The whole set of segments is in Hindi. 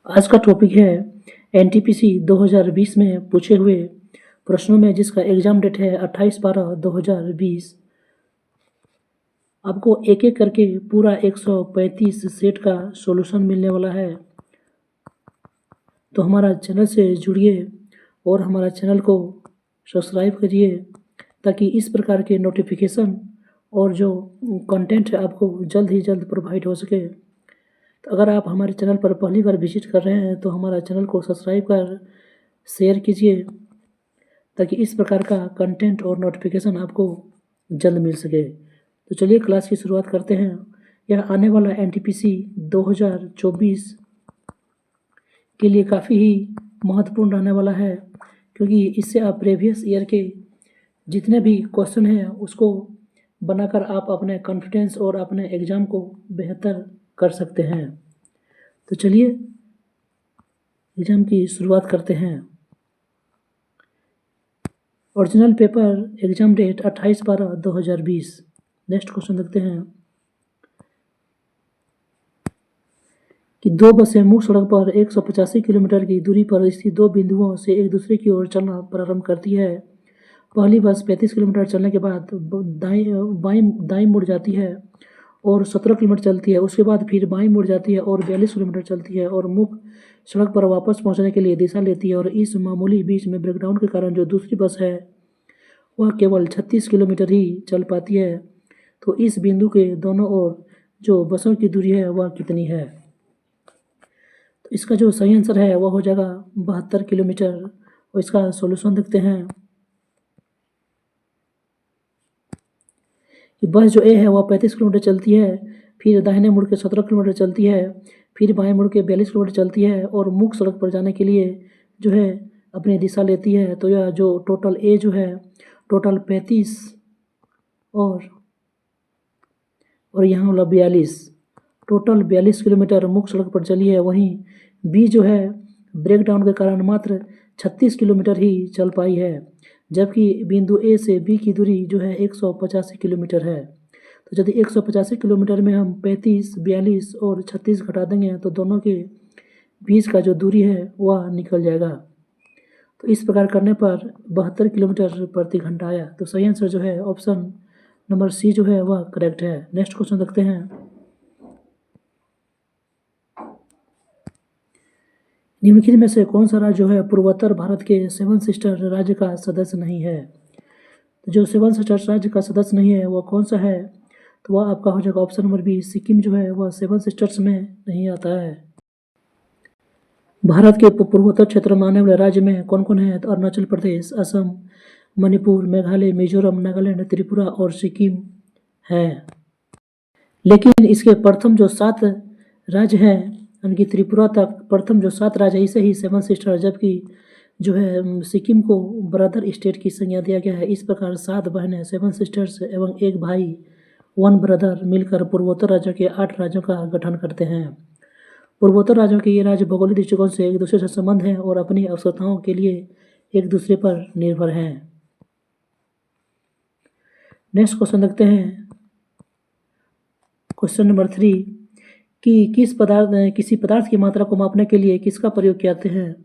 आज का टॉपिक है एनटीपीसी 2020 में पूछे हुए प्रश्नों में जिसका एग्जाम डेट है 28/12/2020। आपको एक एक करके पूरा 135 सेट का सॉल्यूशन मिलने वाला है। तो हमारा चैनल से जुड़िए और हमारा चैनल को सब्सक्राइब करिए ताकि इस प्रकार के नोटिफिकेशन और जो कंटेंट है आपको जल्द ही जल्द प्रोवाइड हो सके। तो अगर आप हमारे चैनल पर पहली बार विजिट कर रहे हैं तो हमारा चैनल को सब्सक्राइब कर शेयर कीजिए ताकि इस प्रकार का कंटेंट और नोटिफिकेशन आपको जल्द मिल सके। तो चलिए क्लास की शुरुआत करते हैं। यह आने वाला एनटीपीसी 2024 के लिए काफ़ी ही महत्वपूर्ण रहने वाला है, क्योंकि इससे आप प्रीवियस ईयर के जितने भी क्वेश्चन हैं उसको बनाकर आप अपने कॉन्फिडेंस और अपने एग्ज़ाम को बेहतर कर सकते हैं। तो चलिए एग्ज़ाम की शुरुआत करते हैं। Original paper exam date 28/12/2020। Next question देखते हैं कि दो बसें मुख्य सड़क पर 185 किलोमीटर की दूरी पर स्थित दो बिंदुओं से एक दूसरे की ओर चलना प्रारंभ करती है। पहली बस 35 किलोमीटर चलने के बाद दाईं मुड़ जाती है और 17 किलोमीटर चलती है। उसके बाद फिर बाईं मुड़ जाती है और 42 किलोमीटर चलती है और मुख्य सड़क पर वापस पहुंचने के लिए दिशा लेती है। और इस मामूली बीच में ब्रेकडाउन के कारण जो दूसरी बस है वह केवल 36 किलोमीटर ही चल पाती है। तो इस बिंदु के दोनों ओर जो बसों की दूरी है वह कितनी है? तो इसका जो सही आंसर है वह हो जाएगा 72 किलोमीटर। और इसका सॉल्यूशन देखते हैं कि बस जो ए है वह 35 किलोमीटर चलती है, फिर दाहिने मुड़ के 17 किलोमीटर चलती है, फिर बाएं मुड़ के 42 किलोमीटर चलती है और मुख्य सड़क पर जाने के लिए जो है अपनी दिशा लेती है। तो यह जो टोटल ए जो है टोटल 35 और यहाँ वाला 42, टोटल 42 किलोमीटर मुख्य सड़क पर चली है। वहीं बी जो है ब्रेकडाउन के कारण मात्र 36 किलोमीटर ही चल पाई है, जबकि बिंदु ए से बी की दूरी जो है 185 किलोमीटर है। तो यदि 185 किलोमीटर में हम 35, 42 और 36 घटा देंगे तो दोनों के बीच का जो दूरी है वह निकल जाएगा। तो इस प्रकार करने पर 72 किलोमीटर प्रति घंटा आया। तो सही आंसर जो है ऑप्शन नंबर सी जो है वह करेक्ट है। नेक्स्ट क्वेश्चन देखते हैं। निम्नलिखित में से कौन सा राज्य जो है पूर्वोत्तर भारत के 7 सिस्टर राज्य का सदस्य नहीं है? तो जो 7 सिस्टर राज्य का सदस्य नहीं है वह कौन सा है? तो वह आपका हो जाएगा ऑप्शन नंबर बी, सिक्किम जो है वह 7 सिस्टर्स में नहीं आता है। भारत के पूर्वोत्तर क्षेत्र में आने वाले राज्य में कौन कौन है? तो अरुणाचल प्रदेश, असम, मणिपुर, मेघालय, मिजोरम, नागालैंड, त्रिपुरा और सिक्किम है। लेकिन इसके प्रथम जो 7 राज्य हैं यानी त्रिपुरा तक प्रथम जो 7 राज्य है इसे ही 7 सिस्टर, जबकि जो है सिक्किम को ब्रदर स्टेट की संज्ञा दिया गया है। इस प्रकार 7 बहनें 7 सिस्टर्स एवं एक भाई 1 ब्रदर मिलकर पूर्वोत्तर राज्यों के 8 राज्यों का गठन करते हैं। पूर्वोत्तर राज्यों के ये राज्य भौगोलिक दृष्टिकोण से एक दूसरे से संबंध हैं और अपनी आवश्यकताओं के लिए एक दूसरे पर निर्भर हैं। नेक्स्ट क्वेश्चन देखते हैं, क्वेश्चन नंबर 3 कि किसी पदार्थ की मात्रा को मापने के लिए किसका प्रयोग करते हैं?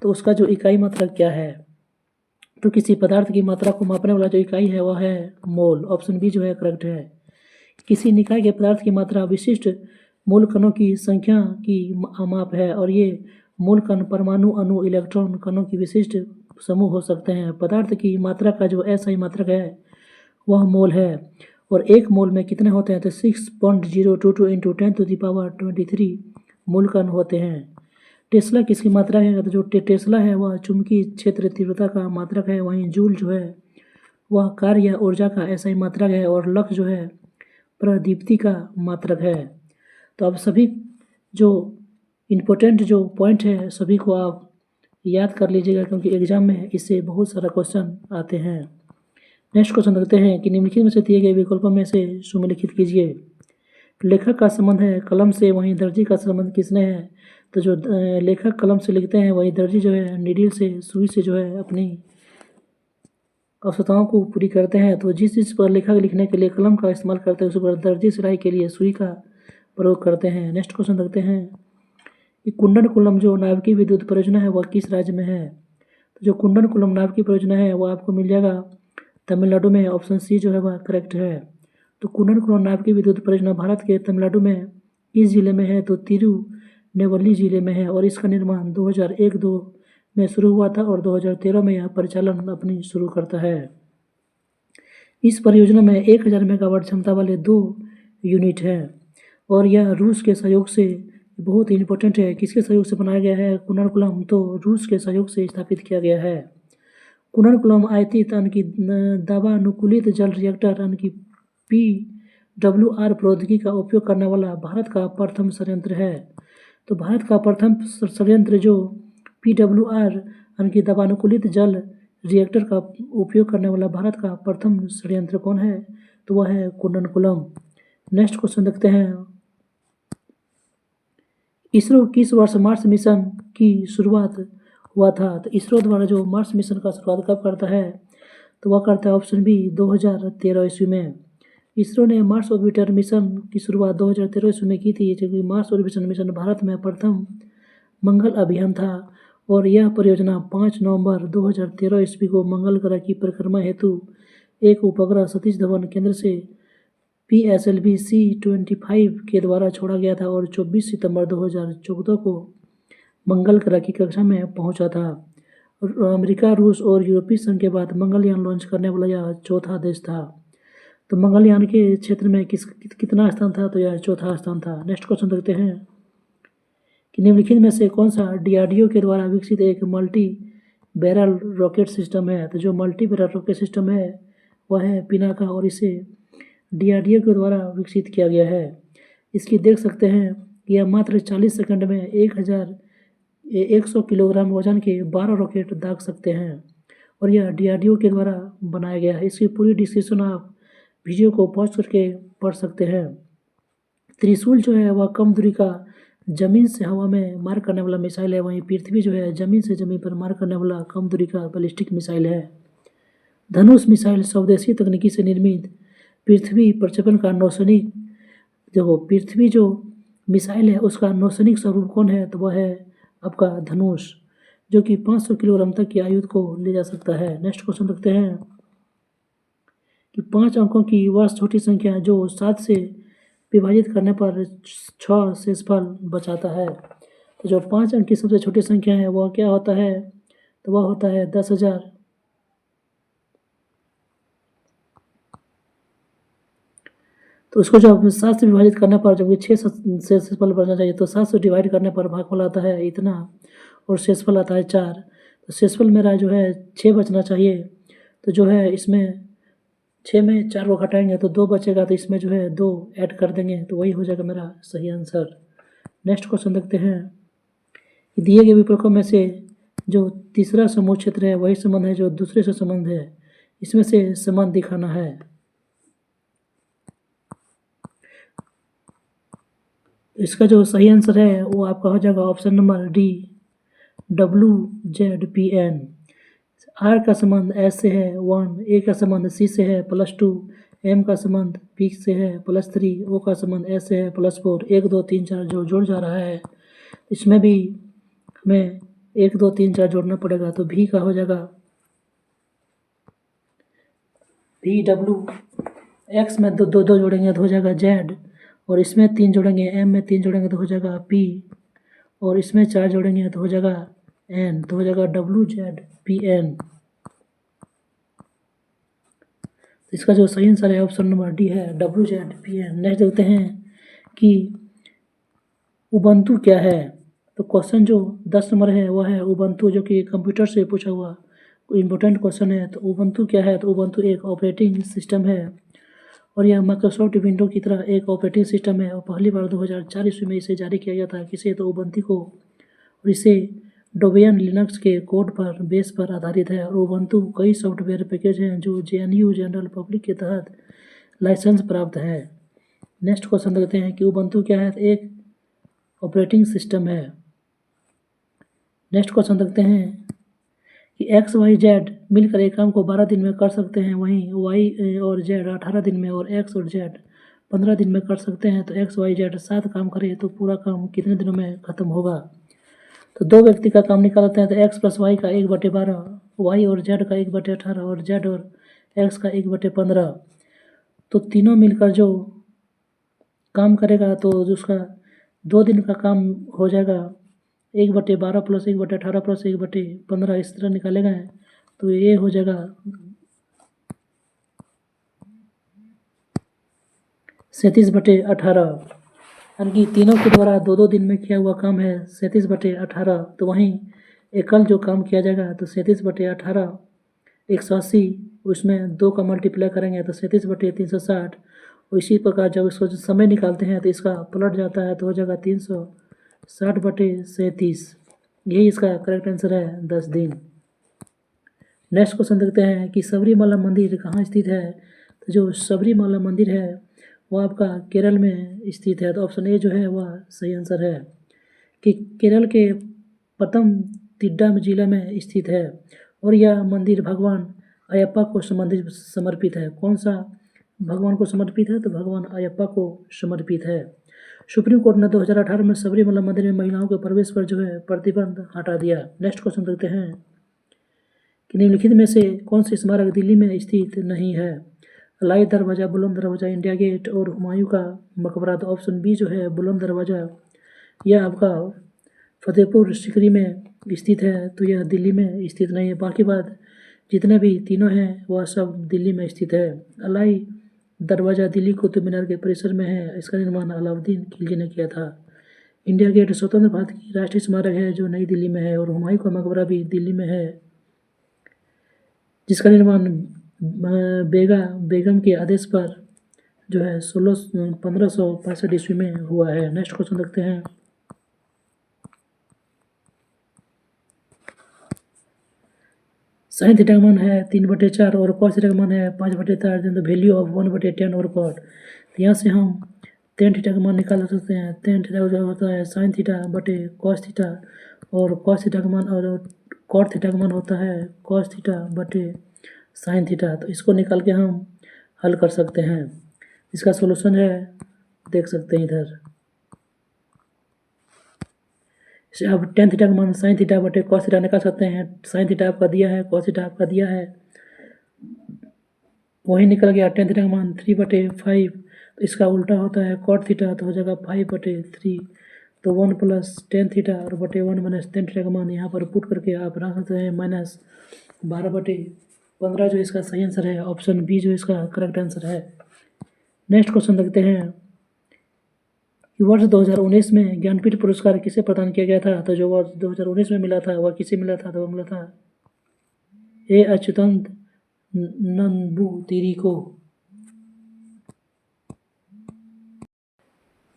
तो उसका जो इकाई मात्रा क्या है? तो किसी पदार्थ की मात्रा को मापने वाला जो इकाई है वह है मोल। ऑप्शन बी जो है करेक्ट है। किसी निकाय के पदार्थ की मात्रा विशिष्ट मूल कणों की संख्या की माप है और ये मूल कण परमाणु, अणु, इलेक्ट्रॉन कणों की विशिष्ट समूह हो सकते हैं। पदार्थ की मात्रा का जो एसआई मात्रक है वह मोल है और एक मोल में कितने होते हैं? तो 6.022 इंटू 10⁻23 मूल कण होते हैं। टेस्ला किसकी मात्रा है? तो जो टेस्ला है वह चुंबकीय क्षेत्र तीव्रता का मात्रक है। वहीं जूल जो है वह कार्य या ऊर्जा का एसआई मात्रक है और लक्स जो है प्रदीप्ति का मात्रक है। तो अब सभी जो इम्पोर्टेंट जो पॉइंट है सभी को आप याद कर लीजिएगा, क्योंकि एग्जाम में इससे बहुत सारा क्वेश्चन आते हैं। नेक्स्ट क्वेश्चन देखते हैं कि निम्नलिखित में से दिए गए विकल्पों में से सुमेलिखित कीजिए। लेखक का संबंध है कलम से, वहीं दर्जी का संबंध किसने है? तो जो लेखक कलम से लिखते हैं वहीं दर्जी जो है नीडल से, सुई से जो है अपनी आवश्यकताओं को पूरी करते हैं। तो जिस चीज़ पर लेखक लिखने के लिए कलम का इस्तेमाल करते हैं उस पर दर्जी सिलाई के लिए सुई का प्रयोग करते हैं। नेक्स्ट क्वेश्चन देखते हैं कि कुंडनकुलम जो नाभिकीय विद्युत परियोजना है वह किस राज्य में है। तो जो कुंडनकुलम नाभिकीय परियोजना है वह आपको मिल जाएगा तमिलनाडु में। ऑप्शन सी जो है वह करेक्ट है। तो कुंडनकुलम नाभिकीय विद्युत परियोजना भारत के तमिलनाडु में किस जिले में है, तो तिरुनेवली जिले में है और इसका निर्माण 2001-2 में शुरू हुआ था और 2013 में यह परिचालन अपनी शुरू करता है। इस परियोजना में 1000 मेगावाट क्षमता वाले 2 यूनिट हैं और यह रूस के सहयोग से बहुत ही इंपॉर्टेंट है। किसके सहयोग से बनाया गया है कुंडनकुलम, तो रूस के सहयोग से स्थापित किया गया है। कुंडनकुलम आयतित दाबानुकूलित जल रिएक्टर PWR प्रौद्योगिकी का उपयोग करने वाला भारत का प्रथम संयंत्र है। तो भारत का प्रथम संयंत्र जो PWR दबानुकूलित जल रिएक्टर का उपयोग करने वाला भारत का प्रथम संयंत्र कौन है, तो वह है कुंडनकुलम। नेक्स्ट क्वेश्चन देखते हैं। इसरो किस वर्ष मार्स मिशन की शुरुआत हुआ था। तो इसरो द्वारा जो मार्स मिशन का शुरुआत कब करता है, तो वह करता है ऑप्शन बी 2013 ईस्वी में। इसरो ने मार्स ऑर्बिटर मिशन की शुरुआत 2013 ईस्वी में की थी, जबकि मार्स ऑर्बिटर मिशन भारत में प्रथम मंगल अभियान था और यह परियोजना 5 नवंबर 2013 ईस्वी को मंगल ग्रह की परिक्रमा हेतु एक उपग्रह सतीश धवन केंद्र से PSLV C-25 के द्वारा छोड़ा गया था और 24 सितंबर 2014 को मंगल ग्रह की कक्षा में पहुंचा था। अमेरिका, रूस और यूरोपीय संघ के बाद मंगलयान लॉन्च करने वाला यह चौथा देश था। तो मंगलयान के क्षेत्र में कितना स्थान था, तो यह चौथा स्थान था। नेक्स्ट क्वेश्चन देखते हैं कि निम्नलिखित में से कौन सा DRDO के द्वारा विकसित एक मल्टी बैरल रॉकेट सिस्टम है। तो जो मल्टी बैरल रॉकेट सिस्टम है वह है पिनाका और इसे DRDO के द्वारा विकसित किया गया है। इसकी देख सकते हैं कि यह मात्र 40 सेकंड में 1100 किलोग्राम वजन के 12 रॉकेट दाग सकते हैं और यह DRDO के द्वारा बनाया गया है। इसकी पूरी डिस्क्रिप्शन आप वीडियो को पॉज करके पढ़ सकते हैं। त्रिशूल जो है वह कम दूरी का जमीन से हवा में मार करने वाला मिसाइल है, वहीं पृथ्वी जो है जमीन से जमीन पर मार करने वाला कम दूरी का बैलिस्टिक मिसाइल है। धनुष मिसाइल स्वदेशी तकनीकी से निर्मित पृथ्वी प्रक्षेपण का नौसैनिक पृथ्वी जो मिसाइल है उसका नौसैनिक स्वरूप कौन है, तो वह है आपका धनुष, जो कि 500 किलोग्राम तक की आयुध को ले जा सकता है। नेक्स्ट क्वेश्चन देखते हैं कि 5 अंकों की वह छोटी संख्या जो 7 से विभाजित करने पर 6 शेषफल बचाता है। तो जो 5 अंक की सबसे छोटी संख्या है वह क्या होता है, तो वह होता है 10,000। तो उसको जब 7 से विभाजित करने पर जबकि 6 शेषफल बचना चाहिए, तो 7 से डिवाइड करने पर भागफल आता है इतना और शेषफल आता है 4। तो शेषफल मेरा जो है 6 बचना चाहिए। तो जो है इसमें 6 में 4 को घटाएंगे तो 2 बचेगा, तो इसमें जो है 2 ऐड कर देंगे तो वही हो जाएगा मेरा सही आंसर। नेक्स्ट क्वेश्चन देखते हैं कि दिए गए विकल्पों में से जो तीसरा समूह क्षेत्र है वही संबंध है जो दूसरे से संबंध है, इसमें से संबंध दिखाना है। इसका जो सही आंसर है वो आपका हो जाएगा option number D WZPN। R का संबंध S से है 1, A का संबंध C से है +2, M का संबंध P से है +3, O का संबंध S से है +4। 1 2 3 4 जो जोड़ जा रहा है इसमें भी हमें 1 2 3 4 जोड़ना पड़ेगा, तो V का हो जाएगा VW। X में दो जोड़ेंगे तो हो जाएगा Z, और इसमें 3 जोड़ेंगे, M में 3 जोड़ेंगे तो हो जाएगा P, और इसमें 4 जोड़ेंगे तो हो जाएगा N, तो हो जाएगा WZPN। तो इसका जो सही आंसर है ऑप्शन नंबर डी है WZPN। नेक्स्ट देखते हैं कि उबंटू क्या है। तो क्वेश्चन जो 10 नंबर है वह है उबंटू, जो कि कंप्यूटर से पूछा हुआ इम्पोर्टेंट क्वेश्चन है। तो उबंटू क्या है, तो उबंटू एक ऑपरेटिंग सिस्टम है और यह माइक्रोसॉफ्ट विंडो की तरह एक ऑपरेटिंग सिस्टम है और पहली बार 2004 ईस्वी में इसे जारी किया गया था। किसे, तो उबंटू को, और इसे डेबियन लिनक्स के कोड पर बेस पर आधारित है और उबंटू कई सॉफ्टवेयर पैकेज हैं जो GNU जनरल पब्लिक के तहत लाइसेंस प्राप्त है। नेक्स्ट क्वेश्चन देखते हैं कि उबंटू क्या है, एक ऑपरेटिंग सिस्टम है। नेक्स्ट क्वेश्चन देखते हैं कि XYZ मिलकर एक काम को 12 दिन में कर सकते हैं, वहीं Y और Z 18 दिन में और X और Z 15 दिन में कर सकते हैं तो एक्स वाई जेड 7 काम करे तो पूरा काम कितने दिनों में ख़त्म होगा। तो 2 व्यक्ति का काम निकालते हैं तो एक्स प्लस वाई का 1/12, वाई और जेड का 1/18 और जेड और एक्स का 1/15। तो तीनों मिलकर जो काम करेगा तो उसका 2 दिन का काम हो जाएगा। 1/12 प्लस 1/18 प्लस 1/15 इस तरह निकालेगा तो ये हो जाएगा 37/18। यानी कि तीनों के द्वारा 2-2 दिन में किया हुआ काम है 37/18। तो वहीं एकल जो काम किया जाएगा तो 37/18 180, उसमें 2 का मल्टीप्लाई करेंगे तो 37/360। और इसी प्रकार जब इसको जो समय निकालते हैं तो इसका पलट जाता है तो हो जाएगा 360/37। यही इसका करेक्ट आंसर है 10 दिन। नेक्स्ट क्वेश्चन देखते हैं कि सबरीमाला मंदिर कहाँ स्थित है। तो जो सबरीमाला मंदिर है वह आपका केरल में स्थित है। तो ऑप्शन ए जो है वह सही आंसर है कि केरल के पतनमतिट्टा जिला में स्थित है और यह मंदिर भगवान अयप्पा को समर्पित है। कौन सा भगवान को समर्पित है? तो भगवान अयप्पा को समर्पित है। सुप्रीम कोर्ट ने 2018 में सबरीमला मंदिर में महिलाओं के प्रवेश पर जो है प्रतिबंध हटा दिया। नेक्स्ट क्वेश्चन देखते हैं कि निम्नलिखित में से कौन सी स्मारक दिल्ली में स्थित नहीं है। लाई दरवाज़ा, बुलंद दरवाज़ा, इंडिया गेट और हुमायूं का मकबरा। तो ऑप्शन बी जो है बुलंद दरवाज़ा, यह आपका फतेहपुर सीकरी में स्थित है। तो यह दिल्ली में स्थित नहीं है। बाकी बात जितने भी तीनों हैं वह सब दिल्ली में स्थित है। लाई दरवाज़ा दिल्ली कुतुब मीनार के परिसर में है। इसका निर्माण अलाउद्दीन खिलजी ने किया था। इंडिया गेट स्वतंत्र भारत की राष्ट्रीय स्मारक है जो नई दिल्ली में है। और हुमायूं का मकबरा भी दिल्ली में है जिसका निर्माण बेगम के आदेश पर जो है 1565 ईस्वी में हुआ है। नेक्स्ट क्वेश्चन देखते हैं। साइन थीटा का मान है 3/4 और कॉस थीटा का मान है 5/4। द वैल्यू ऑफ 1/10 और कॉट। तो यहाँ से हम टेन थीटा का मान निकाल सकते हैं। टेन थीटा जो होता है साइन थीटा बटे कॉस थीटा और कॉस थीटा का मान और कॉट थीटा का मान होता है कॉस थीटा बटे साइन थीटा। तो इसको निकाल के हम हल कर सकते हैं। इसका सॉल्यूशन है, देख सकते हैं इधर। अब टेन थीटा का मान साइन थीटा बटे कॉस थीटा निकाल सकते हैं। साइन थीटा आपका दिया है, कॉस थीटा आपका दिया है, वही निकल गया। टेन थीटा का मान 3/5। तो इसका उल्टा होता है कॉट थीटा, तो हो जाएगा 5/3। तो 1 + tan थीटा और बटे 1 - tan थीटा का मान यहाँ पर पुट करके आप रख सकते हैं -12/15 जो इसका सही आंसर है। ऑप्शन बी जो इसका करेक्ट आंसर है। नेक्स्ट क्वेश्चन देखते हैं कि वर्ष 2019 में ज्ञानपीठ पुरस्कार किसे प्रदान किया गया था। तो जो वर्ष 2019 में मिला था वह किसे मिला था? तो वह मिला था ए अच्युतानंद नंबूतिरी को।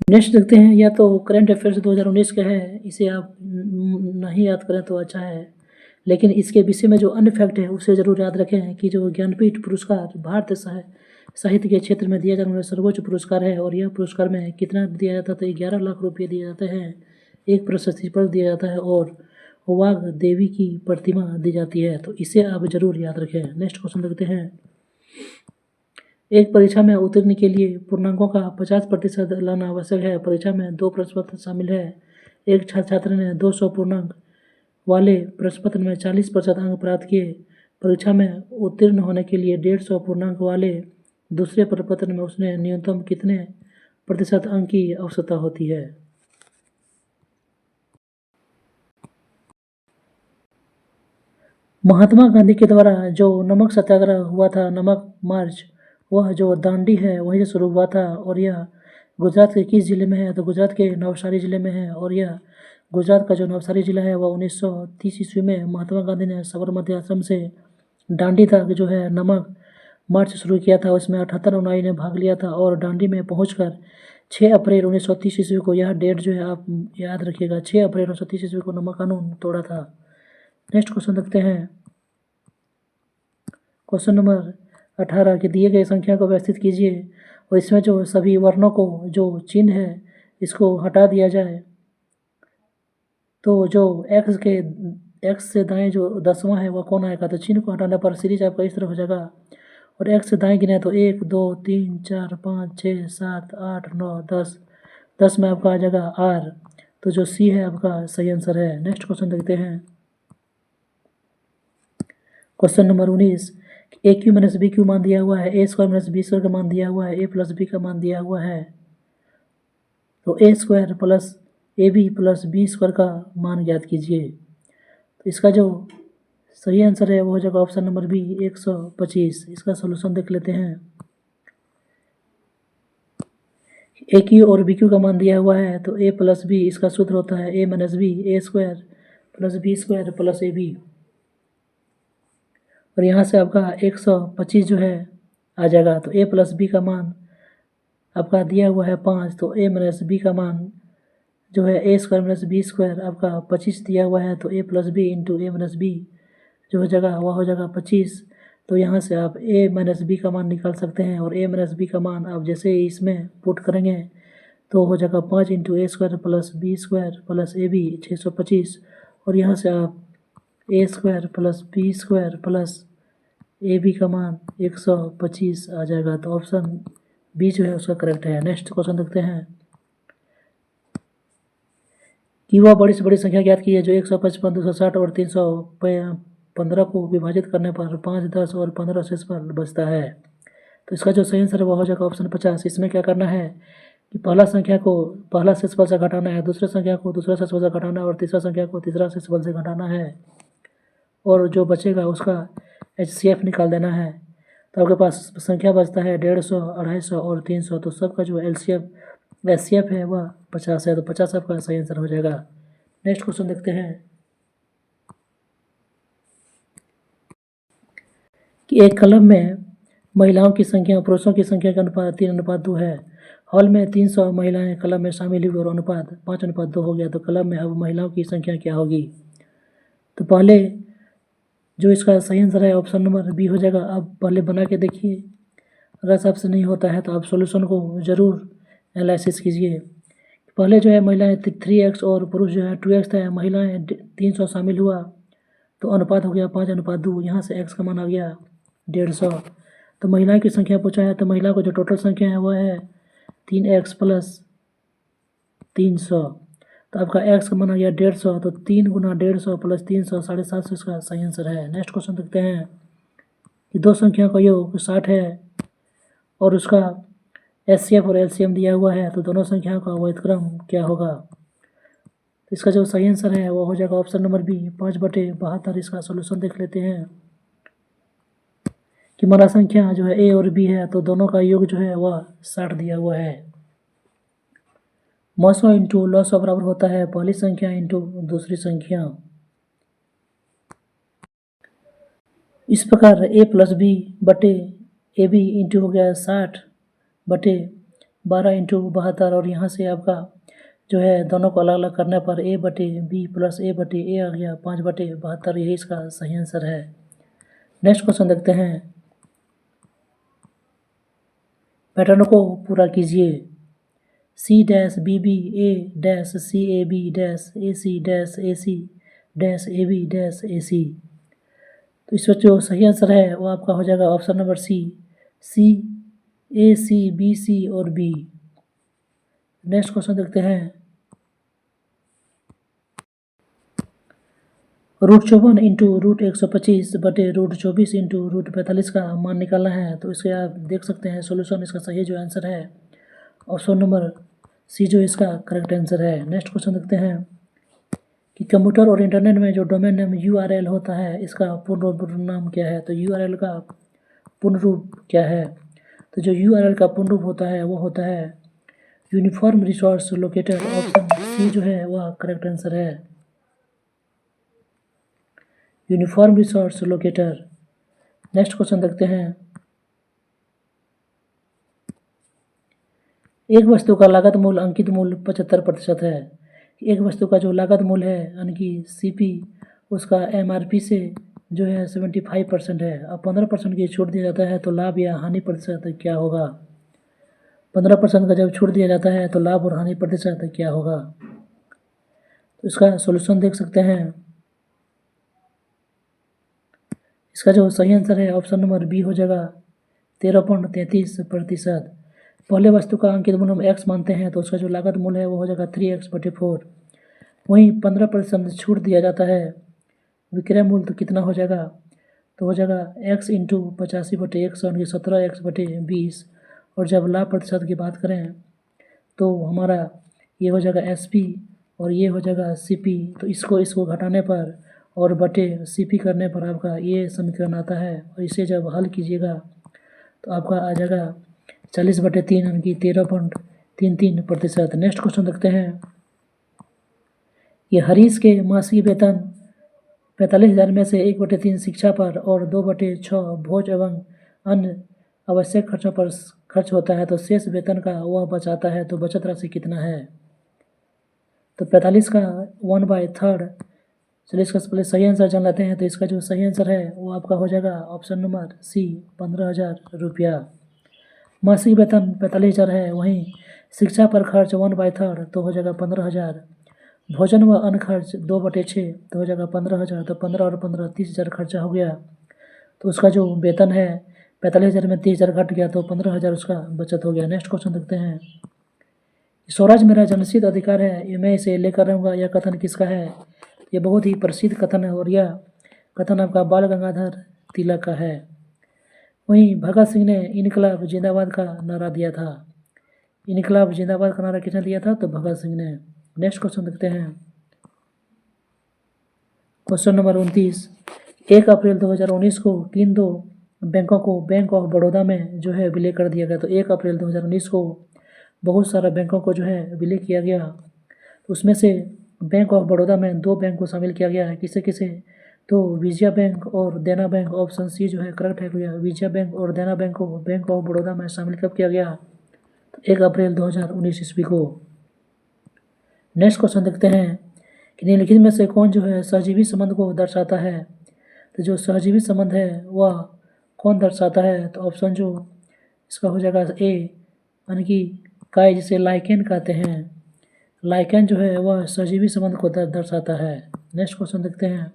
नेक्स्ट देखते हैं, या तो करंट अफेयर्स 2019 का है, इसे आप नहीं याद करें तो अच्छा है, लेकिन इसके विषय में जो अन्य फैक्ट है उसे ज़रूर याद रखें कि जो ज्ञानपीठ पुरस्कार भारतीय साहित्य के क्षेत्र में दिया जाने वाला सर्वोच्च पुरस्कार है। और यह पुरस्कार में कितना दिया जाता है? तो 11 लाख रुपये दिए जाते हैं, एक प्रशस्ति पत्र दिया जाता है और वाघ देवी की प्रतिमा दी जाती है। तो इसे आप ज़रूर याद रखें। नेक्स्ट क्वेश्चन देखते हैं। एक परीक्षा में उतरने के लिए पूर्णांकों का 50% लाना आवश्यक है। परीक्षा में 2 प्रश्न पत्र शामिल है। एक छात्र ने 200 पूर्णांक वाले प्रश्न पत्र में 40% अंक प्राप्त किए। परीक्षा में उत्तीर्ण होने के लिए 150 पूर्णांक वाले दूसरे प्रश्न पत्र में उसने न्यूनतम कितने प्रतिशत अंक की आवश्यकता होती है? महात्मा गांधी के द्वारा जो नमक सत्याग्रह हुआ था, नमक मार्च, वह जो दांडी है वहीं से शुरू हुआ था। और यह गुजरात के किस जिले में है? तो गुजरात के नवसारी जिले में है। और यह गुजरात का जो नवसारी जिला है वह 1930 ईस्वी में महात्मा गांधी ने साबरमती आश्रम से दांडी तक जो है नमक मार्च शुरू किया था। उसमें 78 अनुयायी ने भाग लिया था और दांडी में पहुंचकर 6 अप्रैल 1930 ईस्वी को, यह डेट जो है आप याद रखिएगा, 6 अप्रैल 1930 ईस्वी को नमक कानून तोड़ा था। नेक्स्ट क्वेश्चन देखते हैं। क्वेश्चन नंबर 18 के दिए गए संख्या को व्यवस्थित कीजिए और इसमें जो सभी वर्णों को जो चिन्ह है इसको हटा दिया जाए। तो जो एक्स से दाएं जो 10वां है वह कौन आएगा? तो चिन्ह को हटाने पर सीरीज आपका इस तरह हो जाएगा और x से दाएं गिने तो 1 2 3 4 5 6 7 8 9 10, 10 में आपका आ जाएगा r। तो जो C है आपका सही आंसर है। नेक्स्ट क्वेश्चन देखते हैं। क्वेश्चन नंबर 19, ए क्यू माइनस बी क्यू मान दिया हुआ है, ए स्क्वायर माइनस बी स्क्वायर का मान दिया हुआ है, ए प्लस बी का मान दिया हुआ है। तो A square plus A B plus B square का मान ज्ञात कीजिए। तो इसका जो सही आंसर है वो हो जाएगा ऑप्शन नंबर बी 125। इसका सोल्यूशन देख लेते हैं। ए क्यू और बी क्यू का मान दिया हुआ है, तो ए प्लस बी इसका सूत्र होता है A minus B, A square plus B square plus A B. और यहाँ से आपका 125 जो है आ जाएगा। तो ए प्लस बी का मान आपका दिया हुआ है 5, तो ए माइनस बी का मान जो है ए स्क्वायर माइनस बी स्क्वायर आपका 25 दिया हुआ है। तो ए प्लस बी इंटू ए माइनस बी जो हो जाएगा वह हो जाएगा 25। तो यहाँ से आप ए माइनस बी का मान निकाल सकते हैं, और ए माइनस बी का मान आप जैसे ही इसमें पुट करेंगे तो हो जाएगा 5 into A square plus B square plus A B 625। और यहाँ से आप A square plus B square plus A B का मान 125 आ जाएगा। तो ऑप्शन बी जो है उसका करेक्ट है। नेक्स्ट क्वेश्चन देखते हैं कि वह बड़ी से बड़ी संख्या ज्ञात की है जो 155, 260 और 315 को विभाजित करने पर 5, 10 और 15 शेषफल बचता है। तो इसका जो सही आंसर है वह हो जाएगा ऑप्शन 50। इसमें क्या करना है कि पहला संख्या को पहला शेषफल से घटाना है, दूसरे संख्या को दूसरा शेषफल से घटाना है, और तीसरा संख्या को तीसरा शेषफल से घटाना है, और जो बचेगा उसका HCF निकाल देना है। तो आपके पास संख्या बचता है 150, 250 और 300। तो सबका जो HCF है वह 50 है। तो 50 आपका सही आंसर हो जाएगा। नेक्स्ट क्वेश्चन देखते हैं कि एक कलम में महिलाओं की संख्या पुरुषों की संख्या का अनुपात 3:2 है। हॉल में 300 महिलाएं कलम में शामिल हुई और अनुपात 5:2 हो गया। तो कलम में अब महिलाओं की संख्या क्या होगी? तो पहले जो इसका सही आंसर है ऑप्शन नंबर बी हो जाएगा। आप पहले बना के देखिए, अगर सबसे नहीं होता है तो आप सॉल्यूशन को ज़रूर एनालिसिस कीजिए। पहले जो है महिलाएं 3x और पुरुष जो है 2x था। महिलाएं 300 शामिल हुआ तो अनुपात हो गया 5:2। यहाँ से x का मान आ गया 150। तो महिलाओं की संख्या पूछा है, तो महिला को जो टोटल संख्या है वह है 3x प्लस 300। तो आपका x का मान आ गया 150। तो 3 गुना 150 प्लस 300 750 इसका सही आंसर है। नेक्स्ट क्वेश्चन देखते हैं कि दो संख्या का योग 60 है और उसका HCF और LCM दिया हुआ है, तो दोनों संख्याओं का व्युत्क्रम क्या होगा? तो इसका जो सही आंसर है वो हो जाएगा ऑप्शन नंबर बी 5/72। इसका सोल्यूशन देख लेते हैं कि हमारा संख्या जो है ए और बी है, तो दोनों का योग जो है वह 60 दिया हुआ है। मौसो इंटू लॉसो बराबर होता है पहली संख्या इंटू दूसरी संख्या। इस प्रकार ए प्लस बी बटे ए बी इंटू हो गया 60/12 इंटू 72। और यहाँ से आपका जो है दोनों को अलग अलग करने पर ए बटे बी प्लस ए बटे ए आ गया 5/72। यही इसका सही आंसर है। नेक्स्ट क्वेश्चन देखते हैं। पैटर्न को पूरा कीजिए। C dash B B A dash C A B dash A C dash A C dash A B dash A C. तो इसमें जो सही आंसर है वो आपका हो जाएगा ऑप्शन नंबर सी ए सी बी सी और बी। नेक्स्ट क्वेश्चन देखते हैं। √54 इंटू √125 बटे √24 इंटू √45 का मान निकालना है। तो इसके आप देख सकते हैं सोल्यूशन। इसका सही जो आंसर है ऑप्शन नंबर सी जो इसका करेक्ट आंसर है। नेक्स्ट क्वेश्चन देखते हैं कि कंप्यूटर और इंटरनेट में जो डोमेन नेम URL होता है इसका पूर्ण नाम क्या है? तो URL का पूर्ण रूप क्या है? तो जो URL का पूर्ण रूप होता है वो होता है uniform resource locator. Option C जो है वह करेक्ट आंसर है, uniform resource locator. Next question देखते हैं। एक वस्तु का लागत मूल्य अंकित मूल्य 75% है। एक वस्तु का जो लागत मूल्य है यानी कि CP उसका MRP से जो है 75% है। अब 15% की छूट दिया जाता है तो लाभ या हानि प्रतिशत क्या होगा? 15% का जब छूट दिया जाता है तो लाभ और हानि प्रतिशत क्या होगा? तो इसका सॉल्यूशन देख सकते हैं। इसका जो सही आंसर है ऑप्शन नंबर बी हो जाएगा 13.33%। पहले वस्तु का अंकित मूल्य हम x मानते हैं तो उसका जो लागत मूल्य है वो हो जाएगा 3x/4। वहीं 15% छूट दिया जाता है। विक्रय मूल्य तो कितना हो जाएगा, तो हो जाएगा x इंटू 85/100 यानी 17x/20। और जब लाभ प्रतिशत की बात करें तो हमारा ये हो जाएगा SP और ये हो जाएगा CP। तो इसको घटाने पर और बटे CP करने पर आपका ये समीकरण आता है। और इसे जब हल कीजिएगा तो आपका आ जाएगा 40/3 यानी कि 13.33%। नेक्स्ट क्वेश्चन देखते हैं। ये हरीश के मासिक वेतन 45,000 में से 1/3 शिक्षा पर और 2/6 भोज एवं अन्य आवश्यक खर्चों पर खर्च होता है, तो शेष वेतन का वह बचाता है, तो बचत राशि कितना है। तो 45 का 1/3। चलिए इसका पहले सही आंसर जान लेते हैं। तो इसका जो सही आंसर है वो आपका हो जाएगा ऑप्शन नंबर C 15,000 रुपया। मासिक वेतन 45,000 है, वहीं शिक्षा पर खर्च 1/3 तो हो जाएगा 15,000। भोजन व अन्य खर्च 2/6 तो हो जाएगा 15,000। तो 15 और 15 30,000 खर्चा हो गया। तो उसका जो वेतन है 45,000 में 30,000 घट गया तो 15,000 उसका बचत हो गया। नेक्स्ट क्वेश्चन देखते हैं। स्वराज मेरा जनसिद्ध अधिकार है, मैं इसे लेकर रहूँगा, यह कथन किसका है। ये बहुत ही प्रसिद्ध कथन है और यह कथन आपका बाल गंगाधर तिलक का है। वहीं भगत सिंह ने इनकलाब जिंदाबाद का नारा दिया था। इनकलाब जिंदाबाद का नारा किसने दिया था, तो भगत सिंह ने। नेक्स्ट क्वेश्चन देखते हैं। Question number 29। 1 अप्रैल 2019 को किन दो बैंकों को बैंक ऑफ बड़ौदा में जो है विलय कर दिया गया। तो 1 अप्रैल 2019 को बहुत सारा बैंकों को जो है विलय किया गया। उसमें से बैंक ऑफ बड़ौदा में 2 बैंक को शामिल किया गया है। किसे किसे, तो विजया बैंक और देना बैंक। ऑप्शन C जो है करेक्ट है भैया। विजया बैंक और देना बैंक को बैंक ऑफ बड़ौदा में शामिल कब किया गया, तो 1 अप्रैल 2019 ईस्वी को। नेक्स्ट क्वेश्चन देखते हैं कि निम्नलिखित में से कौन जो है सहजीवी संबंध को दर्शाता है। तो जो सहजीवी संबंध है वह कौन दर्शाता है, तो ऑप्शन जो इसका हो जाएगा A यानी कि काय, जिसे लाइकेन कहते हैं। लाइकेन जो है वह सहजीवी संबंध को दर्शाता है। नेक्स्ट क्वेश्चन देखते हैं।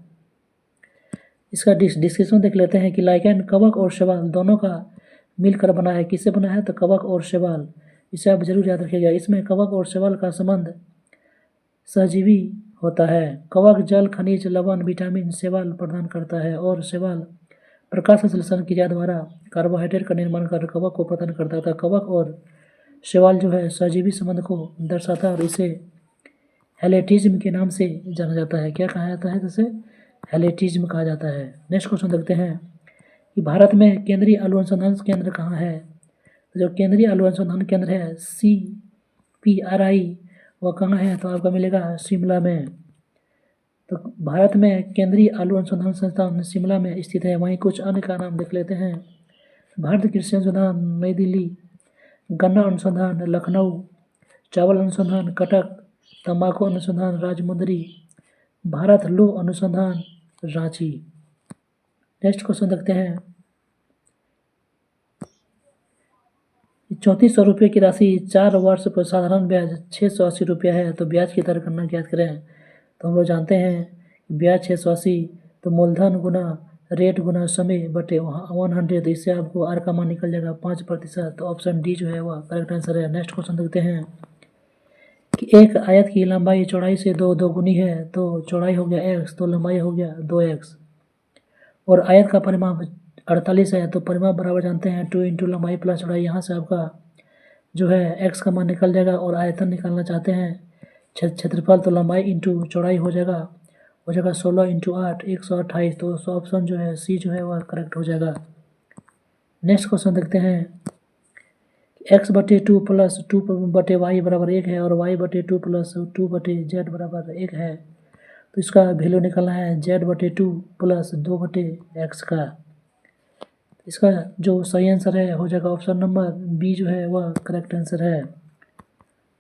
इसका डिस्क्रिप्शन देख लेते हैं कि लाइकेन कवक और शैवाल दोनों का मिलकर बना है। किससे बना है, तो कवक और शैवाल। इसे आप जरूर याद रखिएगा। इसमें कवक और शैवाल का संबंध सहजीवी होता है। कवक जल, खनिज, लवण, विटामिन शैवाल प्रदान करता है और शैवाल प्रकाश संश्लेषण क्रिया द्वारा कार्बोहाइड्रेट का निर्माण कर कवक को प्रदान करता है। कवक और शैवाल जो है सहजीवी संबंध को दर्शाता है और इसे हेलेटिज्म के नाम से जाना जाता है। क्या कहा जाता है, जैसे हेलेटिज्म कहा जाता है। नेक्स्ट क्वेश्चन देखते हैं कि भारत में केंद्रीय अणु अनुसंधान केंद्र कहाँ है। जो केंद्रीय अणु अनुसंधान केंद्र है CPRI वह कहाँ है, तो आपका मिलेगा शिमला में। तो भारत में केंद्रीय अणु अनुसंधान संस्थान शिमला में स्थित है। वहीं कुछ अन्य का नाम देख लेते हैं। भारतीय कृषि अनुसंधान नई दिल्ली, गन्ना अनुसंधान लखनऊ, चावल अनुसंधान कटक, तंबाकू अनुसंधान राजमुंदरी, भारत लौह अनुसंधान रांची। नेक्स्ट क्वेश्चन देखते हैं। 3400 रुपये की राशि 4 वर्ष पर साधारण ब्याज 680 रुपया है, तो ब्याज की दर करना ज्ञात करें। तो हम लोग जानते हैं ब्याज 680 तो मूलधन गुना रेट गुना समय बटे 100। तो इससे आपको R का मान निकल जाएगा 5%। तो ऑप्शन D जो है वह करेक्ट आंसर है। नेक्स्ट क्वेश्चन देखते हैं कि एक आयत की लंबाई चौड़ाई से दो गुनी है, तो चौड़ाई हो गया x तो लंबाई हो गया 2x। और आयत का परिमाप 48 है, तो परिमाप बराबर जानते हैं 2 इंटू लंबाई प्लस चौड़ाई। यहाँ से आपका जो है x का मान निकल जाएगा और आयतन निकालना चाहते हैं क्षेत्रफल, तो लंबाई इंटू चौड़ाई हो जाएगा 16 इंटू 8 128। तो ऑप्शन जो है C जो है वह करेक्ट हो जाएगा। नेक्स्ट क्वेश्चन देखते हैं। x/2 प्लस 2/y बराबर 1 है और y/2 प्लस 2/z बराबर 1 है। तो इसका वैल्यू निकालना है z/2 प्लस 2/x का। इसका जो सही आंसर है हो जाएगा ऑप्शन नंबर B जो है वह करेक्ट आंसर है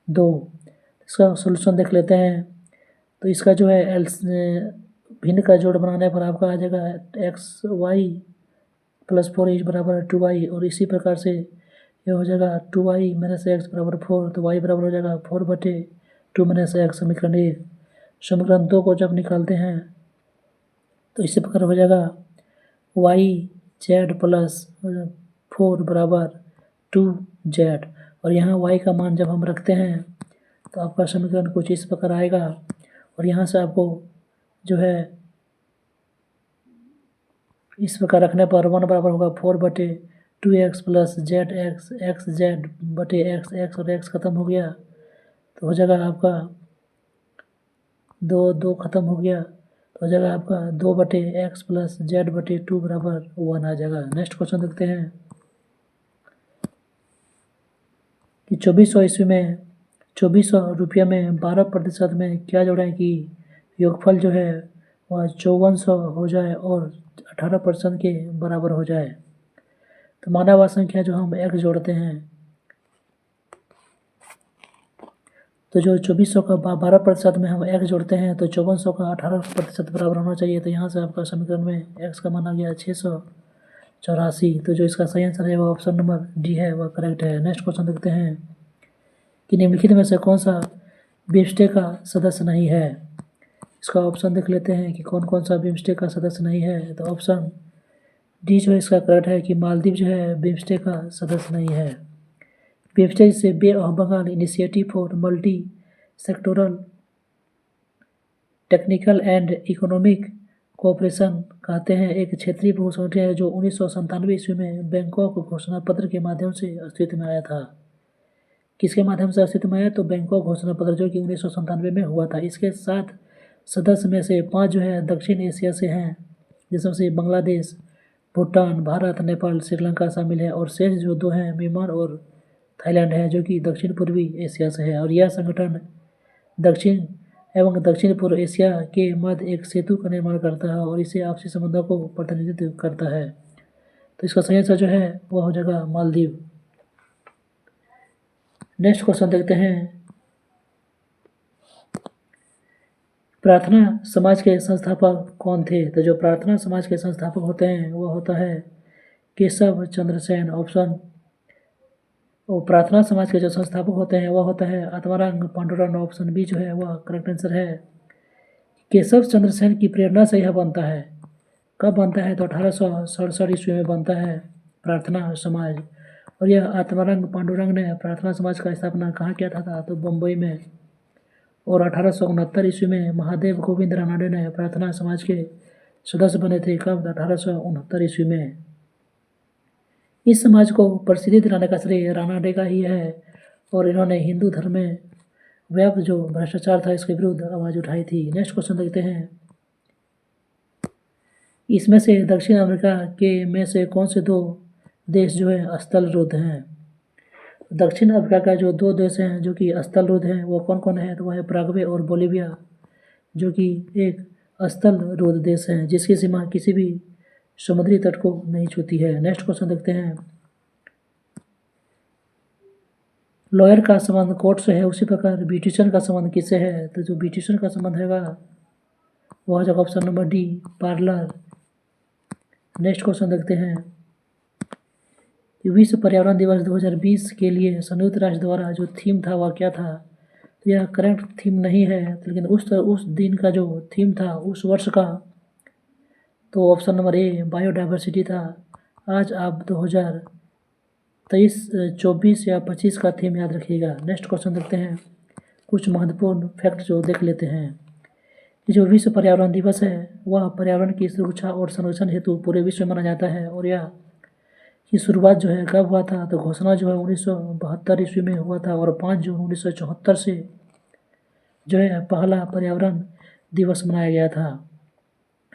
2। इसका सोल्यूशन देख लेते हैं। तो इसका जो है भिन्न का जोड़ बनाने पर आपका आ जाएगा xy प्लस 4 बराबर 2y। और इसी प्रकार से ये हो जाएगा 2y माइनस x बराबर 4। तो y बराबर हो जाएगा 4/2 माइनस x। समीकरण 1। समीकरण 2 को जब निकालते हैं तो इसी प्रकार हो जाएगा y z प्लस 4 बराबर 2z, और यहाँ y का मान जब हम रखते हैं तो आपका समीकरण कुछ इस प्रकार आएगा। और यहाँ से आपको जो है इस प्रकार रखने पर 1 बराबर होगा 4/2x plus Z x, x Z बटे एक्स, एक्स और एक्स खत्म हो गया तो हो जाएगा आपका 2 खत्म हो गया तो हो जाएगा आपका 2/x प्लस z/2 बराबर 1 आ जाएगा। नेक्स्ट क्वेश्चन देखते हैं कि 2400 ईस्वी में 2400 रुपये में 12% में क्या जोड़ें कि योगफल जो है वह 5400 हो जाए और 18% के बराबर हो जाए। तो माना हुआ संख्या जो हम x जोड़ते हैं तो जो 2400 का 12% में हम x जोड़ते हैं तो 5400 का 18% बराबर होना चाहिए। तो यहाँ से आपका समीकरण में x का मान आ गया 684। तो जो इसका सही आंसर है वो ऑप्शन नंबर डी है, वह करेक्ट है। नेक्स्ट क्वेश्चन देखते हैं कि निम्नलिखित में से कौन सा बिम्स्टेक का सदस्य नहीं है। इसका ऑप्शन देख लेते हैं कि कौन कौन सा बिम्स्टेक का सदस्य नहीं है। तो ऑप्शन डी जो है इसका करेक्ट है कि मालदीव जो है बिम्स्टेक का सदस्य नहीं है। बिम्स्टेक से bay of Bengal initiative for multi sectoral technical and economic cooperation कहते हैं एक क्षेत्रीय बहुसंगठन है जो 1997 ईस्वी में बैंकॉक घोषणा पत्र के माध्यम से अस्तित्व में आया था। किसके माध्यम से अस्तित्व में आया? तो बैंकॉक घोषणा पत्र जो कि 1997 में हुआ था। इसके 7 सदस्य में से 5 जो है दक्षिण एशिया से हैं, जिसमें से बांग्लादेश, भूटान, भारत, नेपाल, श्रीलंका शामिल है, और शेष जो 2 हैं म्यांमार और थाईलैंड है जो कि दक्षिण पूर्वी एशिया से है। और यह संगठन दक्षिण एवं दक्षिण पूर्व एशिया के मध्य एक सेतु का निर्माण करता है और इसे आपसी संबंधों को प्रतिनिधित्व करता है। तो इसका सही आंसर जो है वह हो जाएगा मालदीव। नेक्स्ट क्वेश्चन देखते हैं, प्रार्थना समाज के संस्थापक कौन थे? तो जो प्रार्थना समाज के संस्थापक होते हैं वह होता है केशव चंद्र सेन। ऑप्शन और प्रार्थना समाज के जो संस्थापक होते हैं वह होता है आत्माराम पांडुरंग। ऑप्शन बी जो है वह करेक्ट आंसर है। केशव चंद्र सेन की प्रेरणा से यह बनता है। कब बनता है? तो 1867 ईस्वी में बनता है प्रार्थना समाज। और यह आत्माराम पांडुरंग ने प्रार्थना समाज का स्थापना कहाँ किया था? तो बम्बई में। और 1869 ईस्वी में महादेव गोविंद रानडे ने प्रार्थना समाज के सदस्य बने थे। कब? 1869 ईस्वी में। इस समाज को प्रसिद्धि दिलाने का श्रेय रानाडे का ही है और इन्होंने हिंदू धर्म में व्याप्त जो भ्रष्टाचार था इसके विरुद्ध आवाज उठाई थी। नेक्स्ट क्वेश्चन देखते हैं, इसमें से दक्षिण अमेरिका के में से कौन से 2 देश जो है स्थल रुद्ध हैं? दक्षिण अफ्रीका का जो 2 देश हैं जो कि स्थल रुद्ध हैं वो कौन कौन है? तो वह है पैराग्वे और बोलिविया, जो कि एक स्थल रुद्ध देश हैं जिसकी सीमा किसी भी समुद्री तट को नहीं छूती है। नेक्स्ट क्वेश्चन देखते हैं, लॉयर का संबंध कोर्ट से है उसी प्रकार ब्यूटिशियन का संबंध किससे है? तो जो ब्यूटिशियन का संबंध हैगा वह हो जाएगा option number D, parlour. Next question देखते हैं, विश्व पर्यावरण दिवस 2020 के लिए संयुक्त राष्ट्र द्वारा जो थीम था वह क्या था? तो यह करेक्ट थीम नहीं है, लेकिन उस दिन का जो थीम था उस वर्ष का, तो ऑप्शन नंबर ए बायोडाइवर्सिटी था। आज आप 2023, 24 या 25 का थीम याद रखिएगा। नेक्स्ट क्वेश्चन देखते हैं, कुछ महत्वपूर्ण फैक्ट जो देख लेते हैं कि जो विश्व पर्यावरण दिवस है वह पर्यावरण की सुरक्षा और संरक्षण हेतु पूरे विश्व में मनाया जाता है। और यह की शुरुआत जो है कब हुआ था? तो घोषणा जो है 1972 ईस्वी में हुआ था और 5 जून 1974 से जो है पहला पर्यावरण दिवस मनाया गया था।